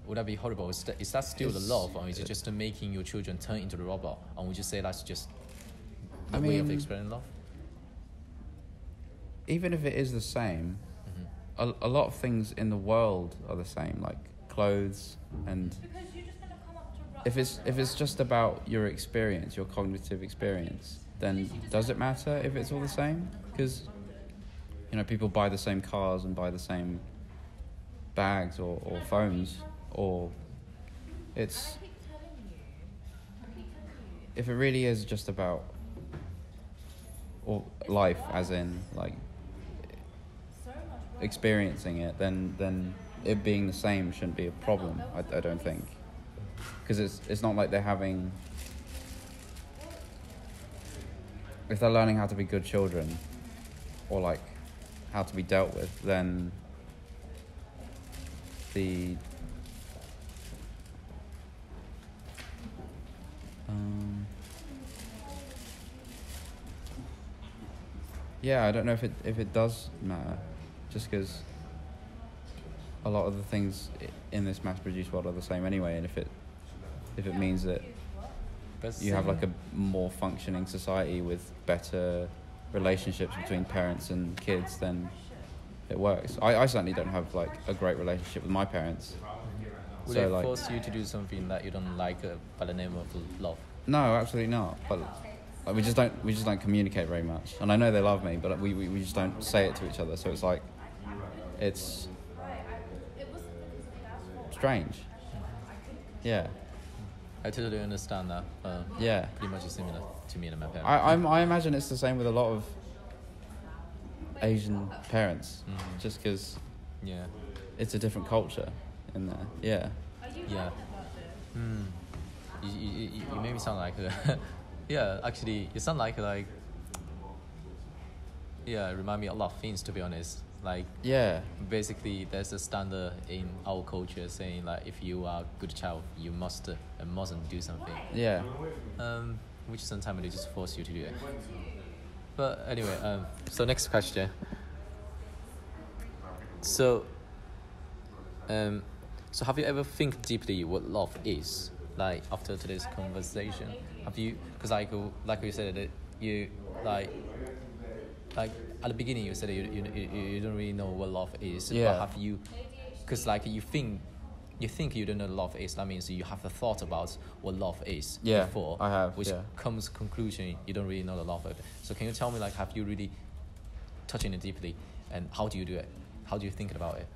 Would that be horrible? Is that still the love, or is it just making your children turn into the robot? Or would you say that's just the I way of mean- expressing love? Even if it is the same, a lot of things in the world are the same, like clothes, and if it's just about your experience, your cognitive experience, then does it matter if it's all the same? Because people buy the same cars and buy the same bags or phones, or if it really is just about or life, as in like experiencing it, then it being the same shouldn't be a problem. I don't think, because it's not like they're having. If they're learning how to be good children, or like how to be dealt with, then the yeah, I don't know if it does matter, just because a lot of the things in this mass-produced world are the same anyway, and if it means that you have like a more functioning society with better relationships between parents and kids, then it works. I certainly don't have like a great relationship with my parents. Would So, it like- force you to do something that you don't like by the name of love? No, absolutely not. But like, we just don't communicate very much. And I know they love me, but we just don't say it to each other. So it's like, it's strange. Yeah, I totally understand that. yeah. Pretty much similar to me and my parents. I imagine it's the same with a lot of Asian parents, just because Yeah. it's a different culture in there. Yeah. Yeah. you made me sound like yeah, actually you sound like yeah, remind me a lot of things, to be honest. Like Yeah. basically there's a standard in our culture saying like if you are a good child you must and mustn't do something, Yeah. which sometimes they just force you to do it. But anyway, so next question. So so have you ever think deeply what love is? Like after today's conversation, have you? Because like you said that you like at the beginning you said that you don't really know what love is. Yeah. But have you? Because like you think you don't know what love is. That means you have the thought about what love is Yeah, before. I have, Which yeah. comes to conclusion you don't really know the love of it. So can you tell me like have you really touching it deeply, and how do you do it? How do you think about it?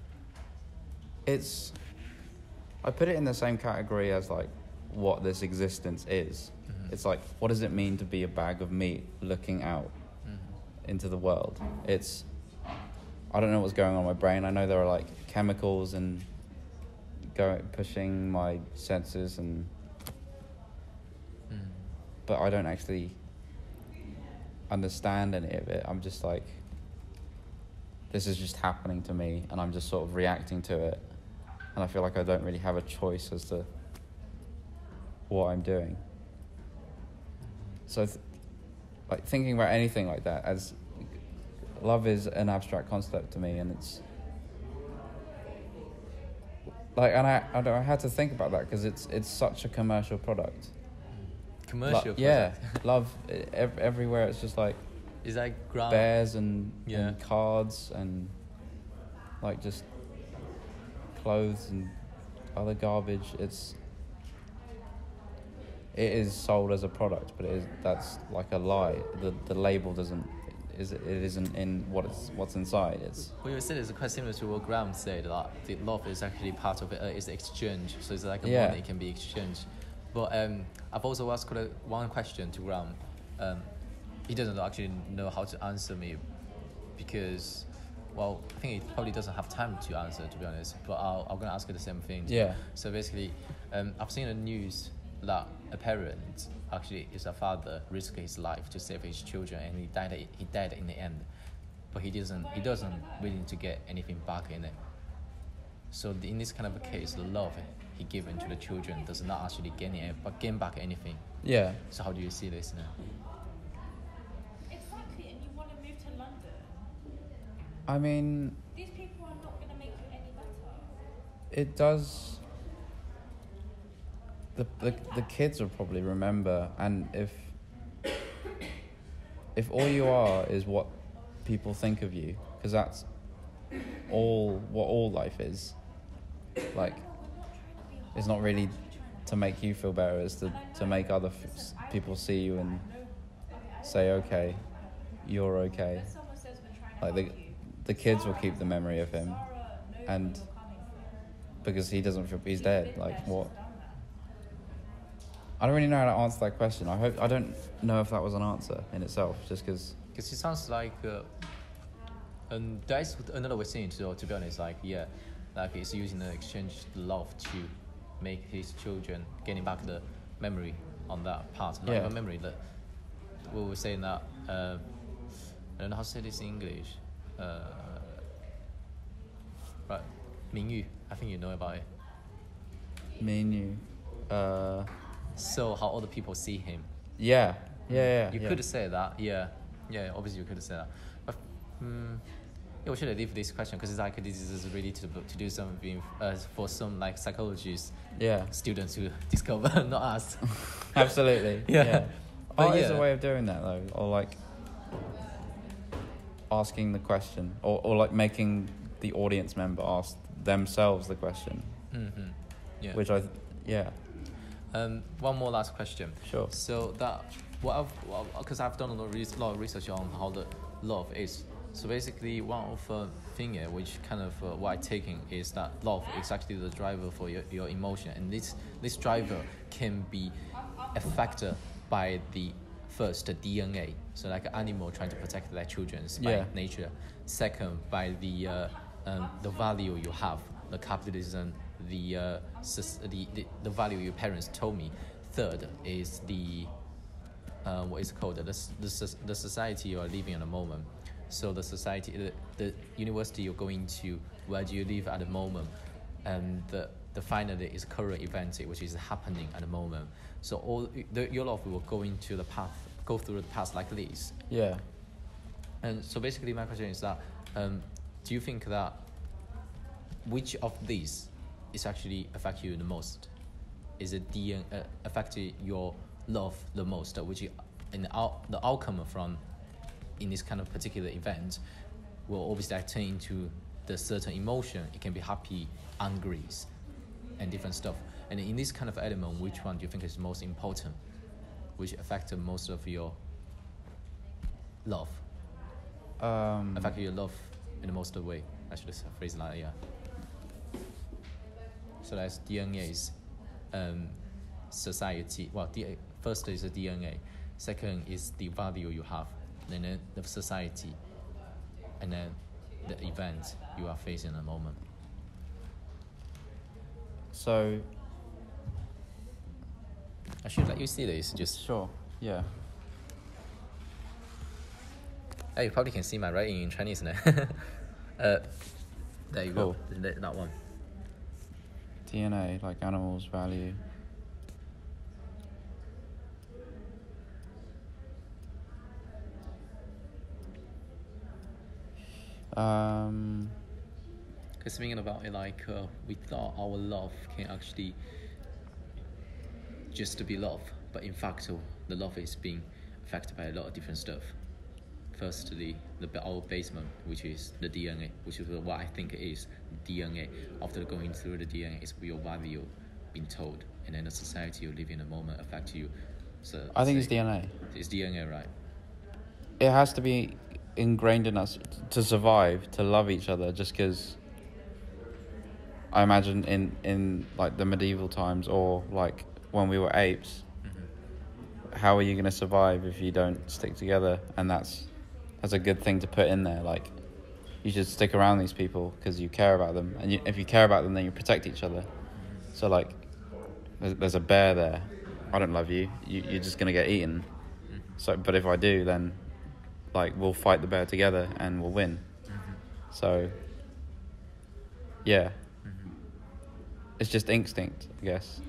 I put it in the same category as like what this existence is. Mhm. It's like, what does it mean to be a bag of meat looking out into the world? I don't know what's going on in my brain. I know there are like chemicals and pushing my senses but I don't actually understand any of it. I'm just like, this is just happening to me and I'm just sort of reacting to it, and I feel like I don't really have a choice as to what I'm doing. So like thinking about anything like that, as love is an abstract concept to me, and it's like, and I had to think about that because it's such a commercial product. Commercial. Yeah, love everywhere. It's just like Is that ground? bears and Yeah. cards and like just clothes and other garbage. It is sold as a product, but that's like a lie. The label isn't in what's inside. What you said is quite similar to what Graham said. That the love is actually part of it. Is exchange. So it's like a Yeah. money can be exchanged. But I've also asked one question to Graham. He doesn't actually know how to answer me because, well, I think he probably doesn't have time to answer, to be honest. But I'm gonna ask you the same thing. Yeah. So basically, I've seen the news that a parent actually is a father risked his life to save his children, and he died in the end. But he doesn't willing to get anything back in it. So in this kind of a case, the love he given to the children does not actually gain back anything. Yeah. So how do you see this now? Exactly, and you want to move to London. I mean, These people are not going to make you any better. it does. The kids will probably remember, and if all you are is what people think of you, because that's all life is. Like, it's not really to make you feel better. It's to make other people see you and say, okay, you're okay. Someone says we're trying to Like help you. the kids will keep the memory of him, and because he doesn't feel he's dead. Like what? I don't really know how to answer that question. I don't know if that was an answer in itself, just because. Because it sounds like, and that's another way of saying it, so to be honest, like, yeah, like he's using the exchange love to make his children getting back the memory on that part. Not Yeah. even memory, that we were saying that, I don't know how to say this in English. Right, 名誉, I think you know about it. Me and you. So how other people see him. Yeah. You could have said that, yeah, obviously you could have said that. But, yeah, we should have leave this question because it's like this is really to do something for some like psychologists, Yeah. students who discover, not us. Absolutely. Yeah. But Art is a yeah. way of doing that though, or like asking the question, or like making the audience member ask themselves the question, Mm-hmm. Yeah. which yeah. One more last question. Sure. So that because I've done a lot of research on how the love is. So basically, one of the thing which kind of what I'm taking is that love is actually the driver for your emotion, and this driver can be affected by the DNA. So like an animal trying to protect their children by Yeah. nature. Second, by the value you have, the capitalism, the value your parents told me. third is the what is it called, the society you are living at the moment. So the society, the university you're going to, where do you live at the moment, and the finally is current event which is happening at the moment. So your love will go through the path like this. Yeah. And so basically my question is that do you think that which of these is actually affect you the most? Is it affected your love the most, which in the outcome from in this kind of particular event will obviously turn into the certain emotion. It can be happy, angry, and different stuff. And in this kind of element, which one do you think is most important? Which affect most of your love? Affect your love in the most way. I should phrase it like that, yeah. So that's DNA's society. Well, first is the DNA. Second is the value you have. And then the society. And then the event you are facing at the moment. So, I should let you see this. Just sure, yeah. you probably can see my writing in Chinese now. There you Cool. go. That one. DNA, like animals, value. Because thinking about it, like we thought our love can actually just to be love, but in fact, the love is being affected by a lot of different stuff. Firstly, our basement, which is the DNA, which is what I think it is DNA. After going through the DNA, is your value being told, and then the society you live in the moment affect you. So I think it's DNA. It's DNA, right? It has to be ingrained in us to survive, to love each other, just because I imagine in like the medieval times, or like when we were apes, how are you going to survive if you don't stick together? And that's a good thing to put in there. Like, you should stick around these people because you care about them, and if you care about them, then you protect each other. So like, there's a bear there. I don't love you. You're just going to get eaten. So, but if I do, then like we'll fight the bear together and we'll win. So yeah, it's just instinct, I guess.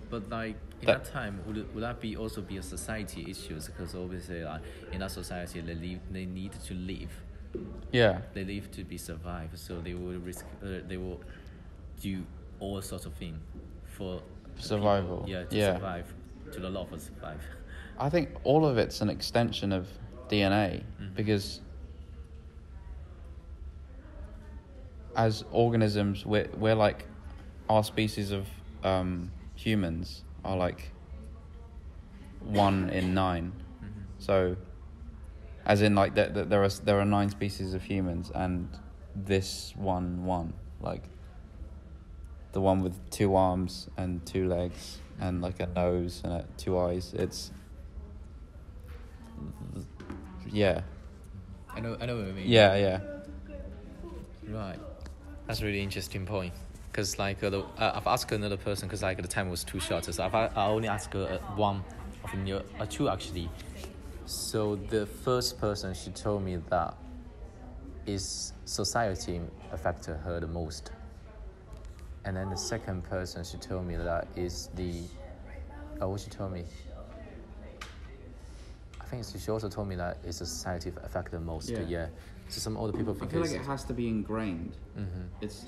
But like in that time, would that be also be a society issues? Because obviously, like in that society, they need to live. Yeah. They live to be survived, so they will risk. They will do all sorts of things for survival. People, to survive, to the law for survive. I think all of it's an extension of DNA, because as organisms, we're like, our species of humans are like 1 in 9. So, as in like there are 9 species of humans, and this one, like the one with 2 arms and 2 legs and like a nose and 2 eyes. It's yeah. I know what you mean. Yeah. Right. That's a really interesting point. Because like I've asked another person, because like the time was too short, so I only asked one of two actually. So the first person, she told me that is society affected her the most, and then the second person, she told me that is what she told me. I think she also told me that is society affected the most. Yeah. So some other people think I feel like it has to be ingrained. It's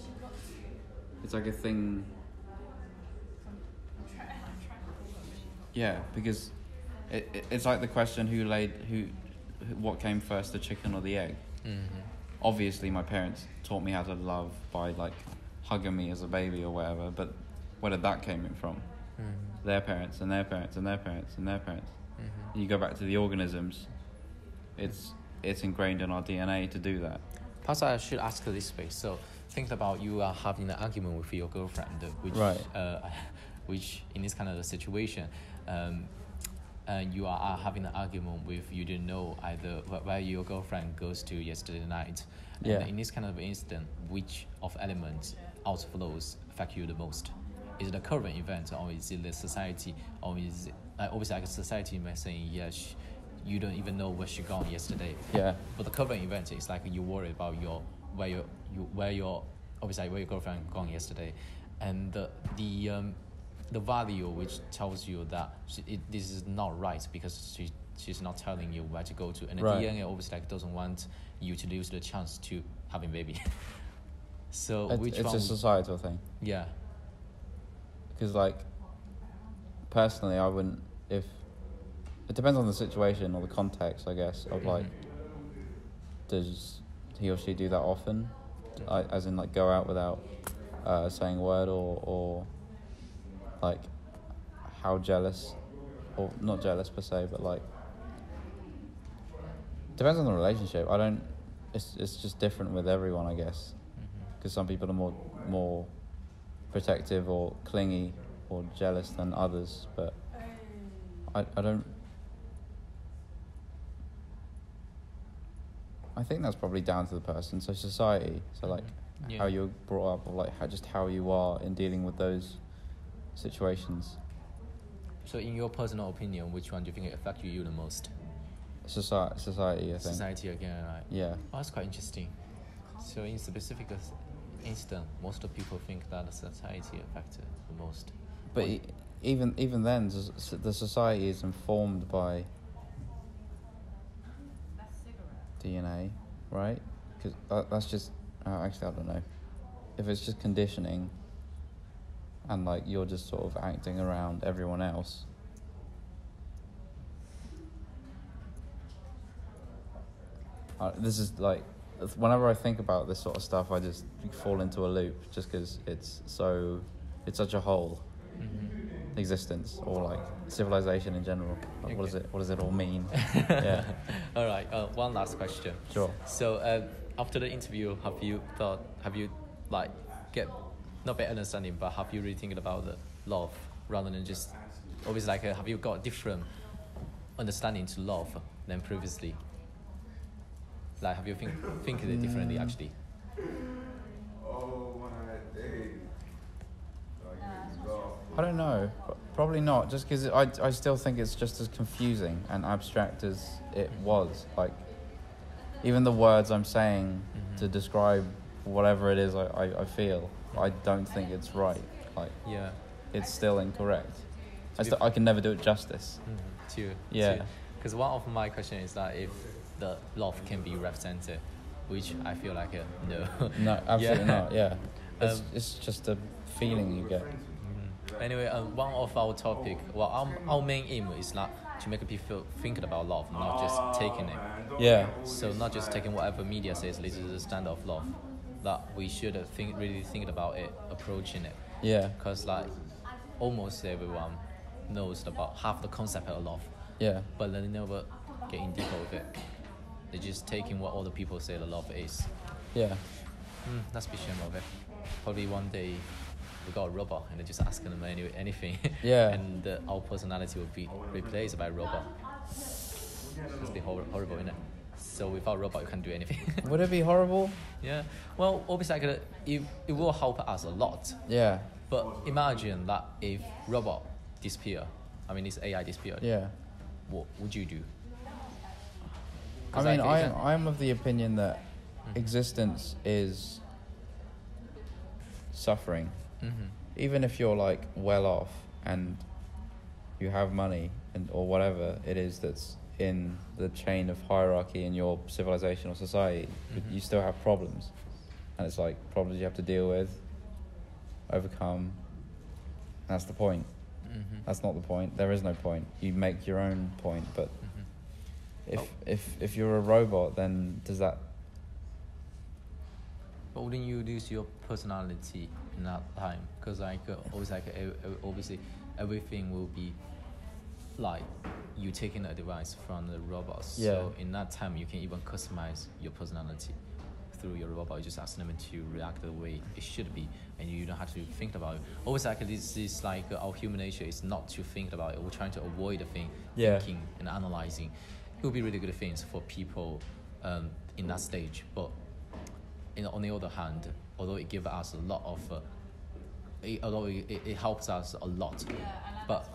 like a thing. Yeah, because it's like the question what came first, the chicken or the egg? Obviously my parents taught me how to love by like hugging me as a baby or whatever, but where did that came in from? Their parents and their parents and their parents and their parents. You go back to the organisms, it's ingrained in our DNA to do that. Perhaps I should ask her this way. So think about you are having an argument with your girlfriend, which in this kind of situation, you are having an argument with, you didn't know either where your girlfriend goes to yesterday night. And in this kind of incident, which of elements outflows affect you the most? is it a current event, or is it the society, or is it obviously like a society may saying, yeah, you don't even know where she gone yesterday. Yeah. But the current event is like you worry about where your obviously where your girlfriend gone yesterday, and the value which tells you that this is not right because she's not telling you where to go to, and the Right. DNA obviously like doesn't want you to lose the chance to having baby. So It's a societal thing. Yeah. Because, like, personally, I wouldn't, if, it depends on the situation or the context, I guess, of, like, does he or she do that often? As in, like, go out without saying a word, or, like, how jealous, or not jealous per se, but, like, depends on the relationship. It's just different with everyone, I guess. Because some people are more protective or clingy or jealous than others, but I think that's probably down to the person. So society, so like how you're brought up, or like how you are in dealing with those situations. So in your personal opinion, which one do you think affected you the most? Society, I think. Society again, right? Yeah. Oh, that's quite interesting. So in specific instance, most of people think that the society affected the most. But even then, the society is informed by DNA, right? Because that's just actually I don't know. If it's just conditioning, and like you're just sort of acting around everyone else. This is like, whenever I think about this sort of stuff, I just fall into a loop, just because it's such a whole existence, or like civilization in general. Like, Okay. what does it all mean? Yeah. All right. One last question. Sure. So after the interview, have you like get not better understanding, but have you really thinking about the love rather than just always like have you got different understanding to love than previously? Like have you thinking it differently actually? I don't know. Probably not, just because I still think it's just as confusing and abstract as it was. Like, even the words I'm saying to describe whatever it is I feel, I don't think it's right. Like, Yeah. it's still incorrect. I can never do it justice. Too. Yeah. Because one of my question is that if the love can be represented, which I feel like no. No, absolutely Yeah. not. Yeah, it's just a feeling you get. Anyway, one of our topic, our main aim is not to make people think about love, not just taking it. Yeah, So not just taking whatever media says this is the standard of love. That we should really think about it, approaching it. yeah, Because like almost everyone knows about half the concept of love, yeah, but they never get in deeper with it. They're just taking what all the people say the love is. yeah. That's a shame of it. Probably one day we got a robot and they're just asking them anything. Yeah. And our personality will be replaced by a robot. It's be horrible, isn't it? So without robot, you can't do anything. Would it be horrible? Yeah. Well, obviously, like, it will help us a lot. Yeah, But imagine that if robot disappear, I mean, this AI disappeared, yeah. what would you do? I 'Cause mean, like, it can- I'm of the opinion that existence is suffering. Even if you're like well off and you have money or whatever it is that's in the chain of hierarchy in your civilization or society, you still have problems, and it's like problems you have to deal with, overcome. That's the point. That's not the point. There is no point. You make your own point, but if you're a robot, then does that? But wouldn't you lose your personality in that time? Because like obviously everything will be like you taking advice from the robots. Yeah. So in that time you can even customize your personality through your robot. You just ask them to react the way it should be, and you don't have to think about it. Always like this is like our human nature is not to think about it. We're trying to avoid the thing, Yeah. thinking and analyzing. It would be really good things for people in that stage, but on the other hand, although it gives us a lot of although it helps us a lot, but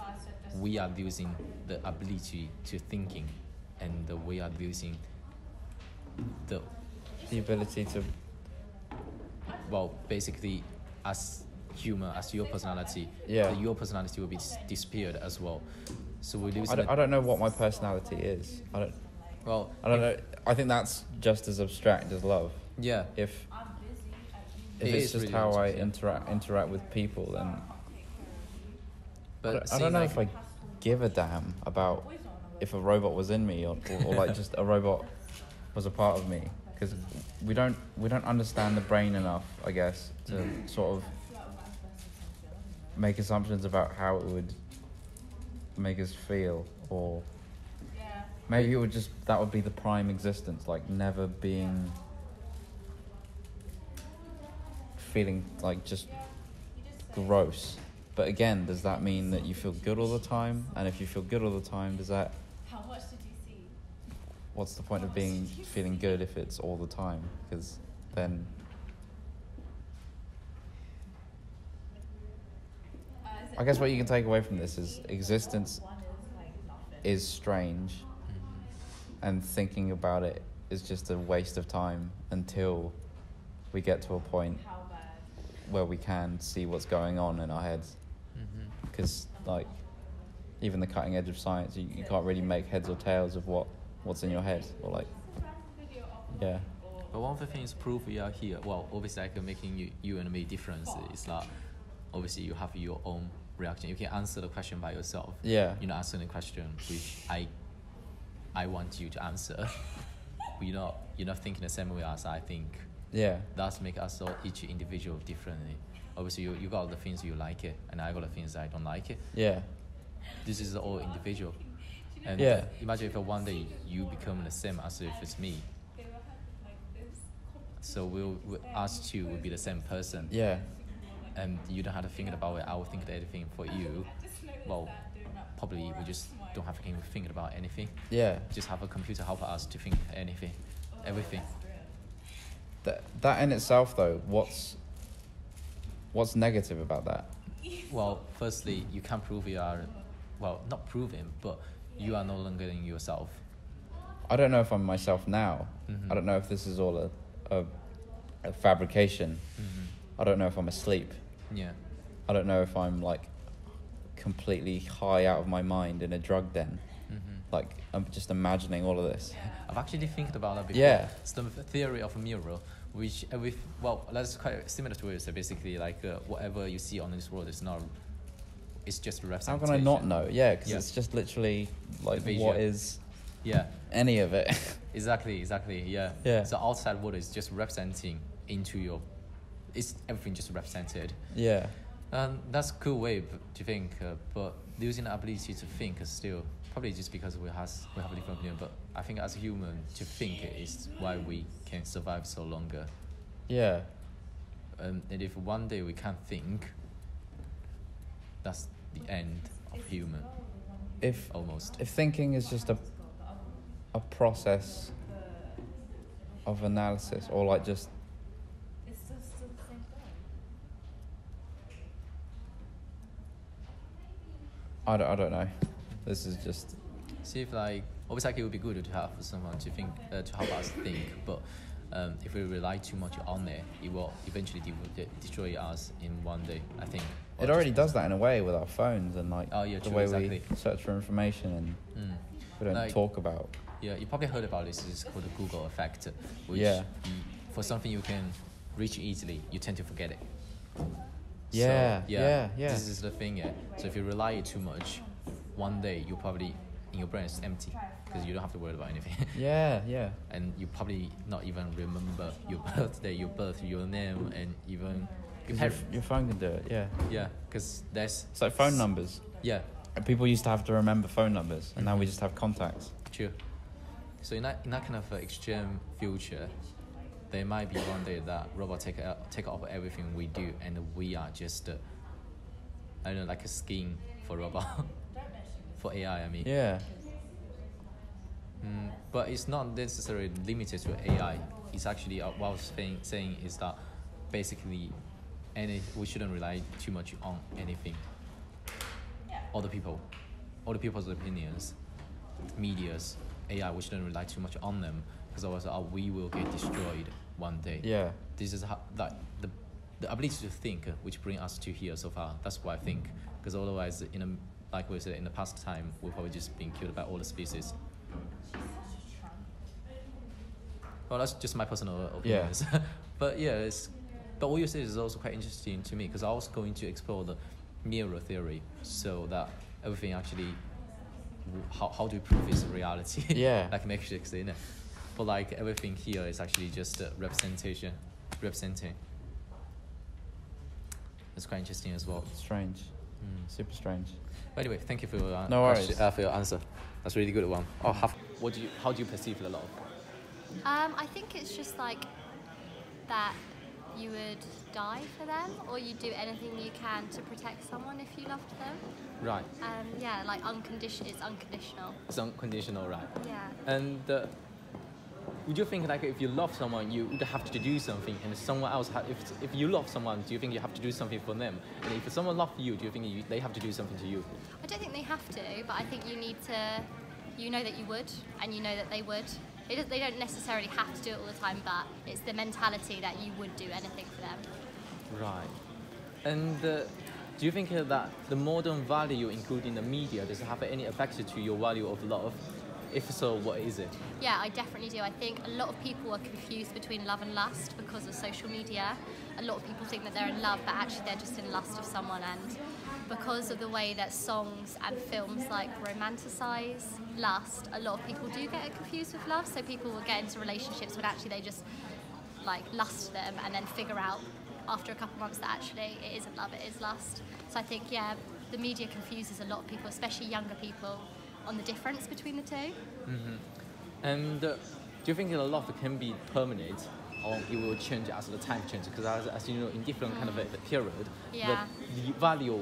we are losing the ability to thinking, and we are losing the ability to. well, basically, as human, as your personality, Yeah. your personality will be disappeared as well. So we lose. I don't know what my personality is. I don't know. I think that's just as abstract as love. Yeah. If It it's is just really how I abstract, interact with people, then But I don't know if I give a damn about if a robot was in me or like just a robot was a part of me, because we don't understand the brain enough, I guess, to sort of make assumptions about how it would make us feel, or maybe it would just, that would be the prime existence, like never feeling like just gross. But again, does that mean that you feel good all the time? And if you feel good all the time, does that, How much did you see? what's the point of feeling good if it's all the time? Because then I guess what you can take away from this is existence is strange, and thinking about it is just a waste of time until we get to a point where we can see what's going on in our heads. Because like even the cutting edge of science, you can't really make heads or tails of what's in your head, or like, yeah. But one of the things prove we are here, well, obviously like making you and me difference is that obviously you have your own reaction. You can answer the question by yourself. Yeah. You're not answering the question which I want you to answer. You're not thinking the same way as I think. Yeah. That's make us all each individual differently. Obviously you got the things you like it, and I got the things I don't like it. Yeah. This is all individual. And Yeah. imagine if one day you become the same as if it's me. So us two will be the same person. Yeah. And you don't have to think about it. I will think anything for you. Well, probably we just don't have to think about anything. Yeah. Just have a computer help us to think anything, everything. That in itself, though, what's negative about that? Well, firstly, you can't prove you are, well, not proving, but you are no longer in yourself. I don't know if I'm myself now. Mhm. I don't know if this is all a fabrication. I don't know if I'm asleep. Yeah. I don't know if I'm like completely high out of my mind in a drug den. Like I'm just imagining all of this. I've actually think about that before. Yeah. It's the theory of a mirror, which that's quite similar to it. So basically, like whatever you see on this world is not. It's just a How representation. can I not know? Yeah, because Yeah. it's just literally like The what vision. is Yeah. any of it. Exactly. Yeah. Yeah. So outside world is just representing into your. It's everything just represented. Yeah. And that's a cool way to think, but losing the ability to think is still probably just because we have a different opinion. But I think as a human, to think is why we can survive so longer. Yeah. And if one day we can't think, that's the end of human, If almost. if thinking is just a process of analysis, or like just It's still the same thing. I don't know. This is just See if like obviously like, it would be good to have someone to think to help us think, but if we rely too much on it, it will eventually destroy us in one day. I think. Or it already just- does that in a way with our phones and like Oh, yeah, the true, way exactly. we search for information and Mm. we don't Like- talk about. Yeah, you probably heard about this. It's called the Google effect, which Yeah. for something you can reach easily, you tend to forget it. Yeah, So, yeah. This is the thing, yeah. So if you rely it too much, one day you probably in your brain is empty because you don't have to worry about anything. Yeah. And you probably not even remember your birthday, your birth, your name, and even your 'Cause parents. your phone can do it. Yeah. Yeah, because there's It's like phone numbers. yeah, And people used to have to remember phone numbers, and now we just have contacts. true. So in that kind of extreme future, there might be one day that robot take over everything we do, and we are just I don't know, like a skin for robot, for AI. I mean. Yeah. But it's not necessarily limited to AI. It's actually what I was saying is that basically we shouldn't rely too much on anything. Other people's opinions, media's, AI, we shouldn't rely too much on them because otherwise we will get destroyed one day. Yeah. This is how like the ability to think which bring us to here so far. That's what I think. Because otherwise, like we said, in the past time, we've probably just been killed by all the species. Well, that's just my personal opinions. But yeah, but what you said is also quite interesting to me because I was going to explore the mirror theory, so that everything actually, how do we prove it's reality? Yeah. Like Matrix, isn't it? But like everything here is actually just a representing. It's quite interesting as well. Strange. Super strange. But anyway, thank you for your No worries. for your answer. That's a really good one. Oh, how do you perceive the love? I think it's just like that you would die for them, or you do anything you can to protect someone if you loved them. Right. Yeah, like it's unconditional. It's unconditional, right? Yeah. And would you think like if you love someone, you would have to do something, and someone else, if you love someone, do you think you have to do something for them? And if someone loves you, do you think they have to do something to you? I don't think they have to, but I think you need to, you know that you would, and you know that they would. They don't necessarily have to do it all the time, but it's the mentality that you would do anything for them. Right. And do you think that the modern value, including the media, does it have any effect to your value of love? If so, what is it? Yeah, I definitely do. I think a lot of people are confused between love and lust because of social media. A lot of people think that they're in love, but actually they're just in lust of someone. And because of the way that songs and films like romanticize lust, a lot of people do get confused with love. So people will get into relationships when actually they just like lust them, and then figure out after a couple of months that actually it isn't love, it is lust. So I think, yeah, the media confuses a lot of people, especially younger people, on the difference between the two. Mm-hmm. And do you think that love can be permanent, or it will change as the time changes? Because as you know, in different kind of a period, Yeah.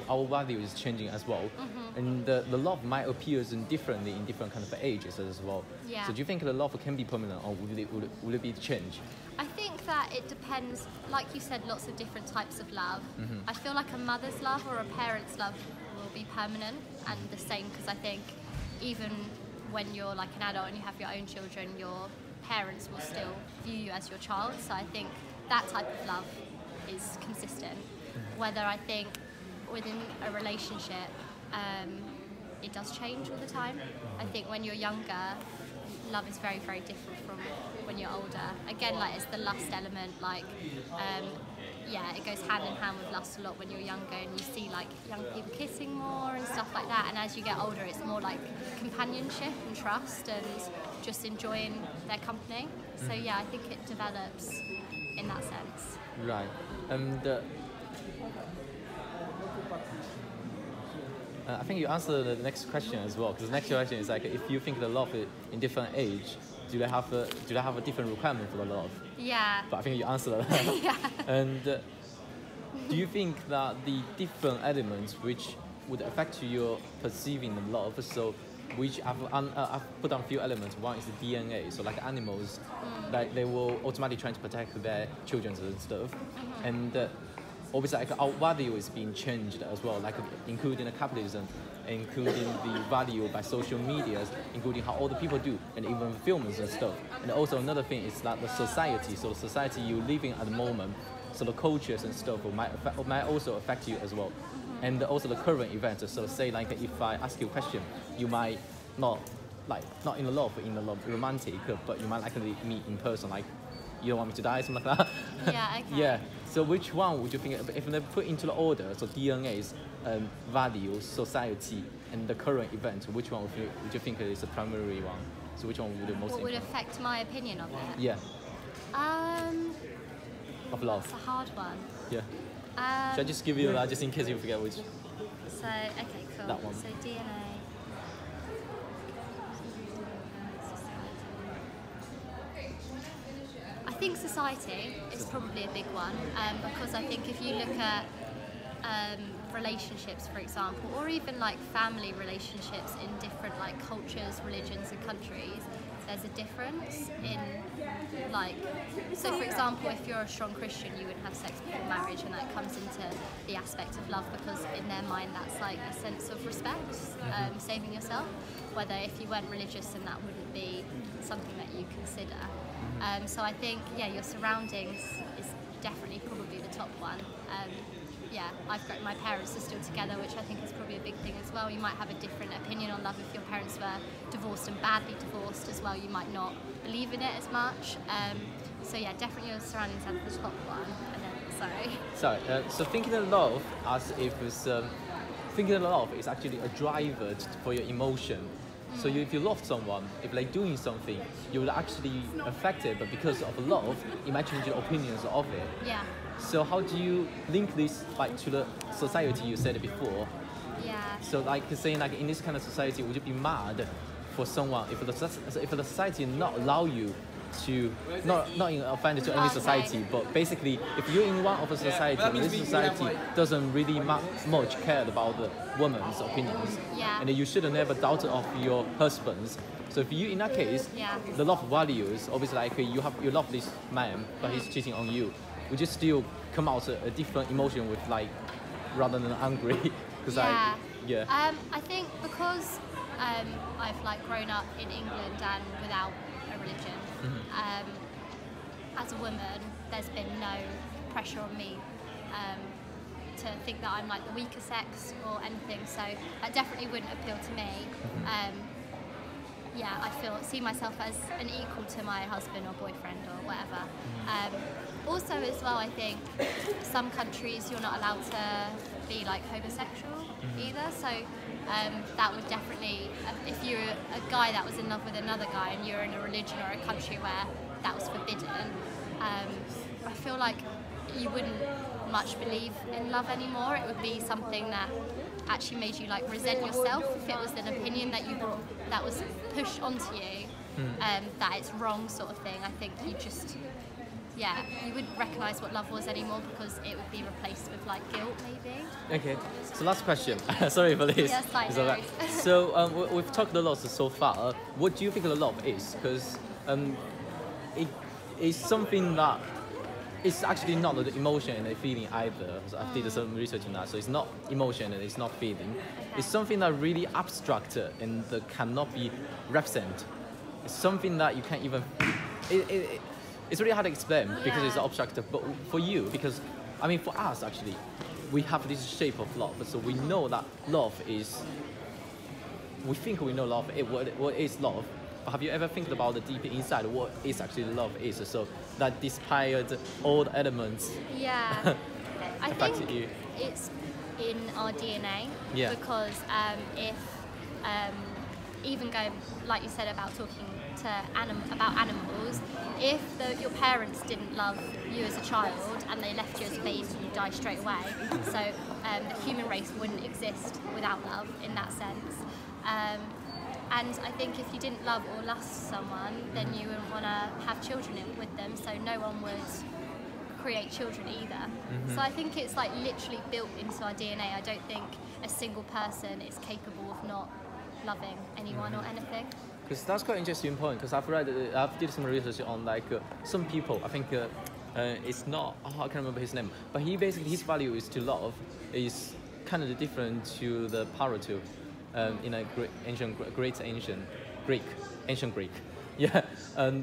our value is changing as well, and the love might appear differently in different kind of ages as well. Yeah. So do you think the love can be permanent, or will it be changed? I think that it depends, like you said, lots of different types of love. I feel like a mother's love or a parent's love will be permanent and the same, because I think even when you're like an adult and you have your own children, your parents will still view you as your child. So I think that type of love is consistent. Whether I think within a relationship, it does change all the time. I think when you're younger, love is very, very different from when you're older. Again, like it's the lust element, like yeah, it goes hand in hand with lust a lot when you're younger, and you see like young people kissing more and stuff like that. And as you get older, it's more like companionship and trust and just enjoying their company. So yeah, I think it develops in that sense. Right. And I think you answered the next question as well, because the next question is like, if you think the love in different age, do they have a different requirement for the love? Yeah. But I think you answered that. Yeah. And do you think that the different elements which would affect your perceiving the love, so which I've put on a few elements. One is the DNA, so like animals, like they will automatically try to protect their children and stuff. And obviously like our value is being changed as well, like including the capitalism, including the value by social medias, including how other people do, and even films and stuff. And also another thing is that the society, so the society you live in at the moment, so the cultures and stuff might also affect you as well. And also the current events, so say like if I ask you a question, you might not in the love romantic, but you might likely meet in person, like you don't want me to die, something like that. Yeah, okay. Yeah. So which one would you think, if they put into the order, so DNA's values, society, and the current event, which one would you think is the primary one? So which one would be most What would important? affect my opinion of it? Yeah, of love. It's a hard one. Yeah. Should I just give you that just in case you forget which? So, okay, cool. That one. So DNA. I think society is probably a big one, because I think if you look at relationships, for example, or even like family relationships in different like cultures, religions and countries, there's a difference in like, so for example, if you're a strong Christian, you wouldn't have sex before marriage, and that comes into the aspect of love because in their mind that's like a sense of respect, saving yourself. Whether if you weren't religious, then that wouldn't be something that you consider. So I think, yeah, your surroundings is definitely probably the top one. Yeah, my parents are still together, which I think is probably a big thing as well. You might have a different opinion on love if your parents were divorced and badly divorced as well. You might not believe in it as much. So yeah, definitely your surroundings are the top one. And then, sorry. So thinking of love as if it's thinking of love is actually a driver for your emotion. So if you love someone, if they're doing something, you will actually affect it, but because of love, it might change your opinions of it. Yeah. So how do you link this like to the society you said before? Yeah. So like saying like in this kind of society, would you be mad for someone if the society not allow you to not in offended to any society, but basically if you're in one of the society, this society doesn't really much care about the woman's opinions, and you should never doubt of your husband's. So if you in that case, the love values obviously like you love this man, but he's cheating on you. Would you still come out a different emotion with like rather than angry? Because I think because I've like grown up in England and without a religion, as a woman, there's been no pressure on me to think that I'm like the weaker sex or anything. So that definitely wouldn't appeal to me. Yeah, I see myself as an equal to my husband or boyfriend or whatever. Also as well, I think some countries you're not allowed to be like homosexual either. So that would definitely, if you're a guy that was in love with another guy and you're in a religion or a country where that was forbidden, I feel like you wouldn't much believe in love anymore. It would be something that actually made you like resent yourself if it was an opinion that you brought, that was pushed onto you, that it's wrong sort of thing. I think you just, you wouldn't recognise what love was anymore because it would be replaced with like guilt maybe. Okay, so last question. Sorry for this. Yeah, so we've talked a lot so far. What do you think love is? Because it is something that it's actually not the emotion and the feeling either. So I did some research on that. So it's not emotion and it's not feeling. It's something that really abstract and that cannot be represented. It's something that you can't even. It's really hard to explain because it's abstract. But for you, because I mean, for us actually, we have this shape of love. So we know that love is. We think we know love. What is love? But have you ever think about the deep inside what is actually love is? So that despite all the elements. Yeah, I think you. It's in our DNA. Yeah. Because if even going like you said about talking to about animals, if your parents didn't love you as a child and they left you as a baby, you die straight away. So the human race wouldn't exist without love in that sense. And I think if you didn't love or lust someone, then you wouldn't want to have children with them. So no one would create children either. So I think it's like literally built into our DNA. I don't think a single person is capable of not loving anyone or anything. Because that's quite an interesting point. Because I've did some research on like some people. I think it's not. I can't remember his name. But he basically his value is to love is kind of different to the paratu in a ancient Greek. Yeah.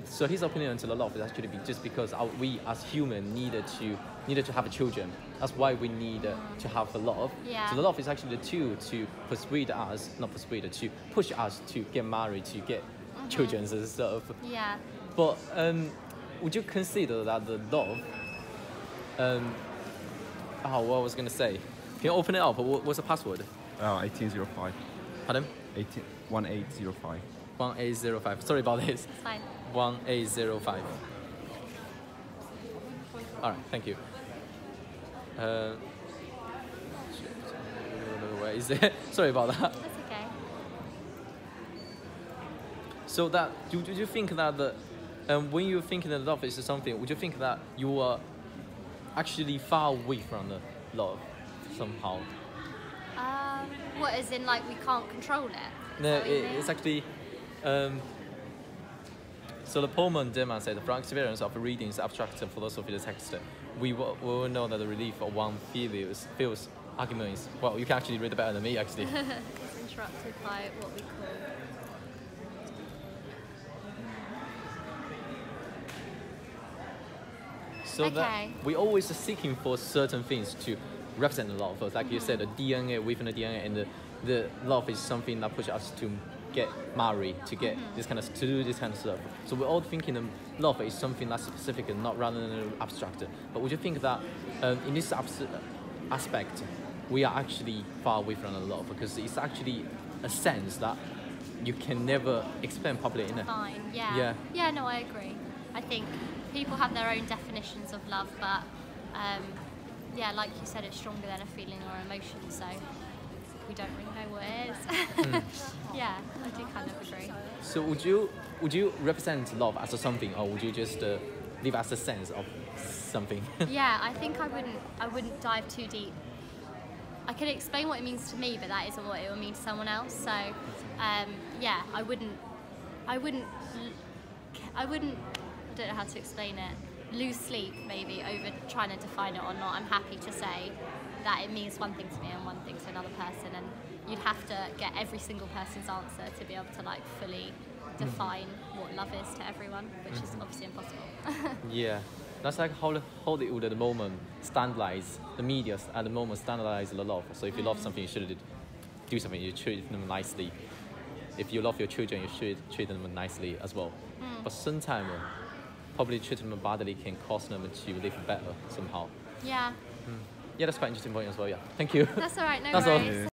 So his opinion to the love is actually just because we as human needed to have children. That's why we need to have the love. Yeah. So the love is actually the tool to to push us to get married, to get children and stuff. Yeah. But would you consider that the love? What I was gonna say? Can you open it up? What's the password? 1805. Pardon? 1805. 1805. Sorry about this. It's fine. 1805. All right, thank you. Where is it? Sorry about that. That's okay. So that do you think that when you think that love is something, would you think that you are actually far away from the love somehow? What, as in like we can't control it? No, it's actually So the Pullman Demand said, from experience of reading the abstract philosophy text, we will know that the relief of one feels arguments. Well, you can actually read it better than me, actually. It's interrupted by what we call. So Okay. that we always are seeking for certain things to represent the love. Like you said, the DNA, within the DNA, and the love is something that pushes us to get married, to get this kind of, to do this kind of stuff. So we're all thinking that love is something that's specific and not rather than abstract. But would you think that in this aspect, we are actually far away from the love, because it's actually a sense that you can never explain properly, innit? Fine, yeah. Yeah. Yeah, no, I agree. I think people have their own definitions of love, but yeah, like you said, it's stronger than a feeling or emotion, so we don't really know what it is. Yeah, I do kind of agree. So would you represent love as a something, or would you just live as a sense of something? Yeah, I think I wouldn't dive too deep. I could explain what it means to me, but that isn't what it will mean to someone else. So, yeah, I wouldn't, I don't know how to explain it, lose sleep maybe over trying to define it or not. I'm happy to say that it means one thing to me and one thing to another person, and you'd have to get every single person's answer to be able to like fully define what love is to everyone, which is obviously impossible. Yeah, that's like how Hollywood at the moment standardize, the media at the moment standardize the love. So if you love something, you should do something, you treat them nicely. If you love your children, you should treat them nicely as well. But sometimes probably treating them badly can cause them to live better somehow. Yeah, Yeah, that's quite an interesting point as well, yeah. Thank you. that's all right, no That's all. worries.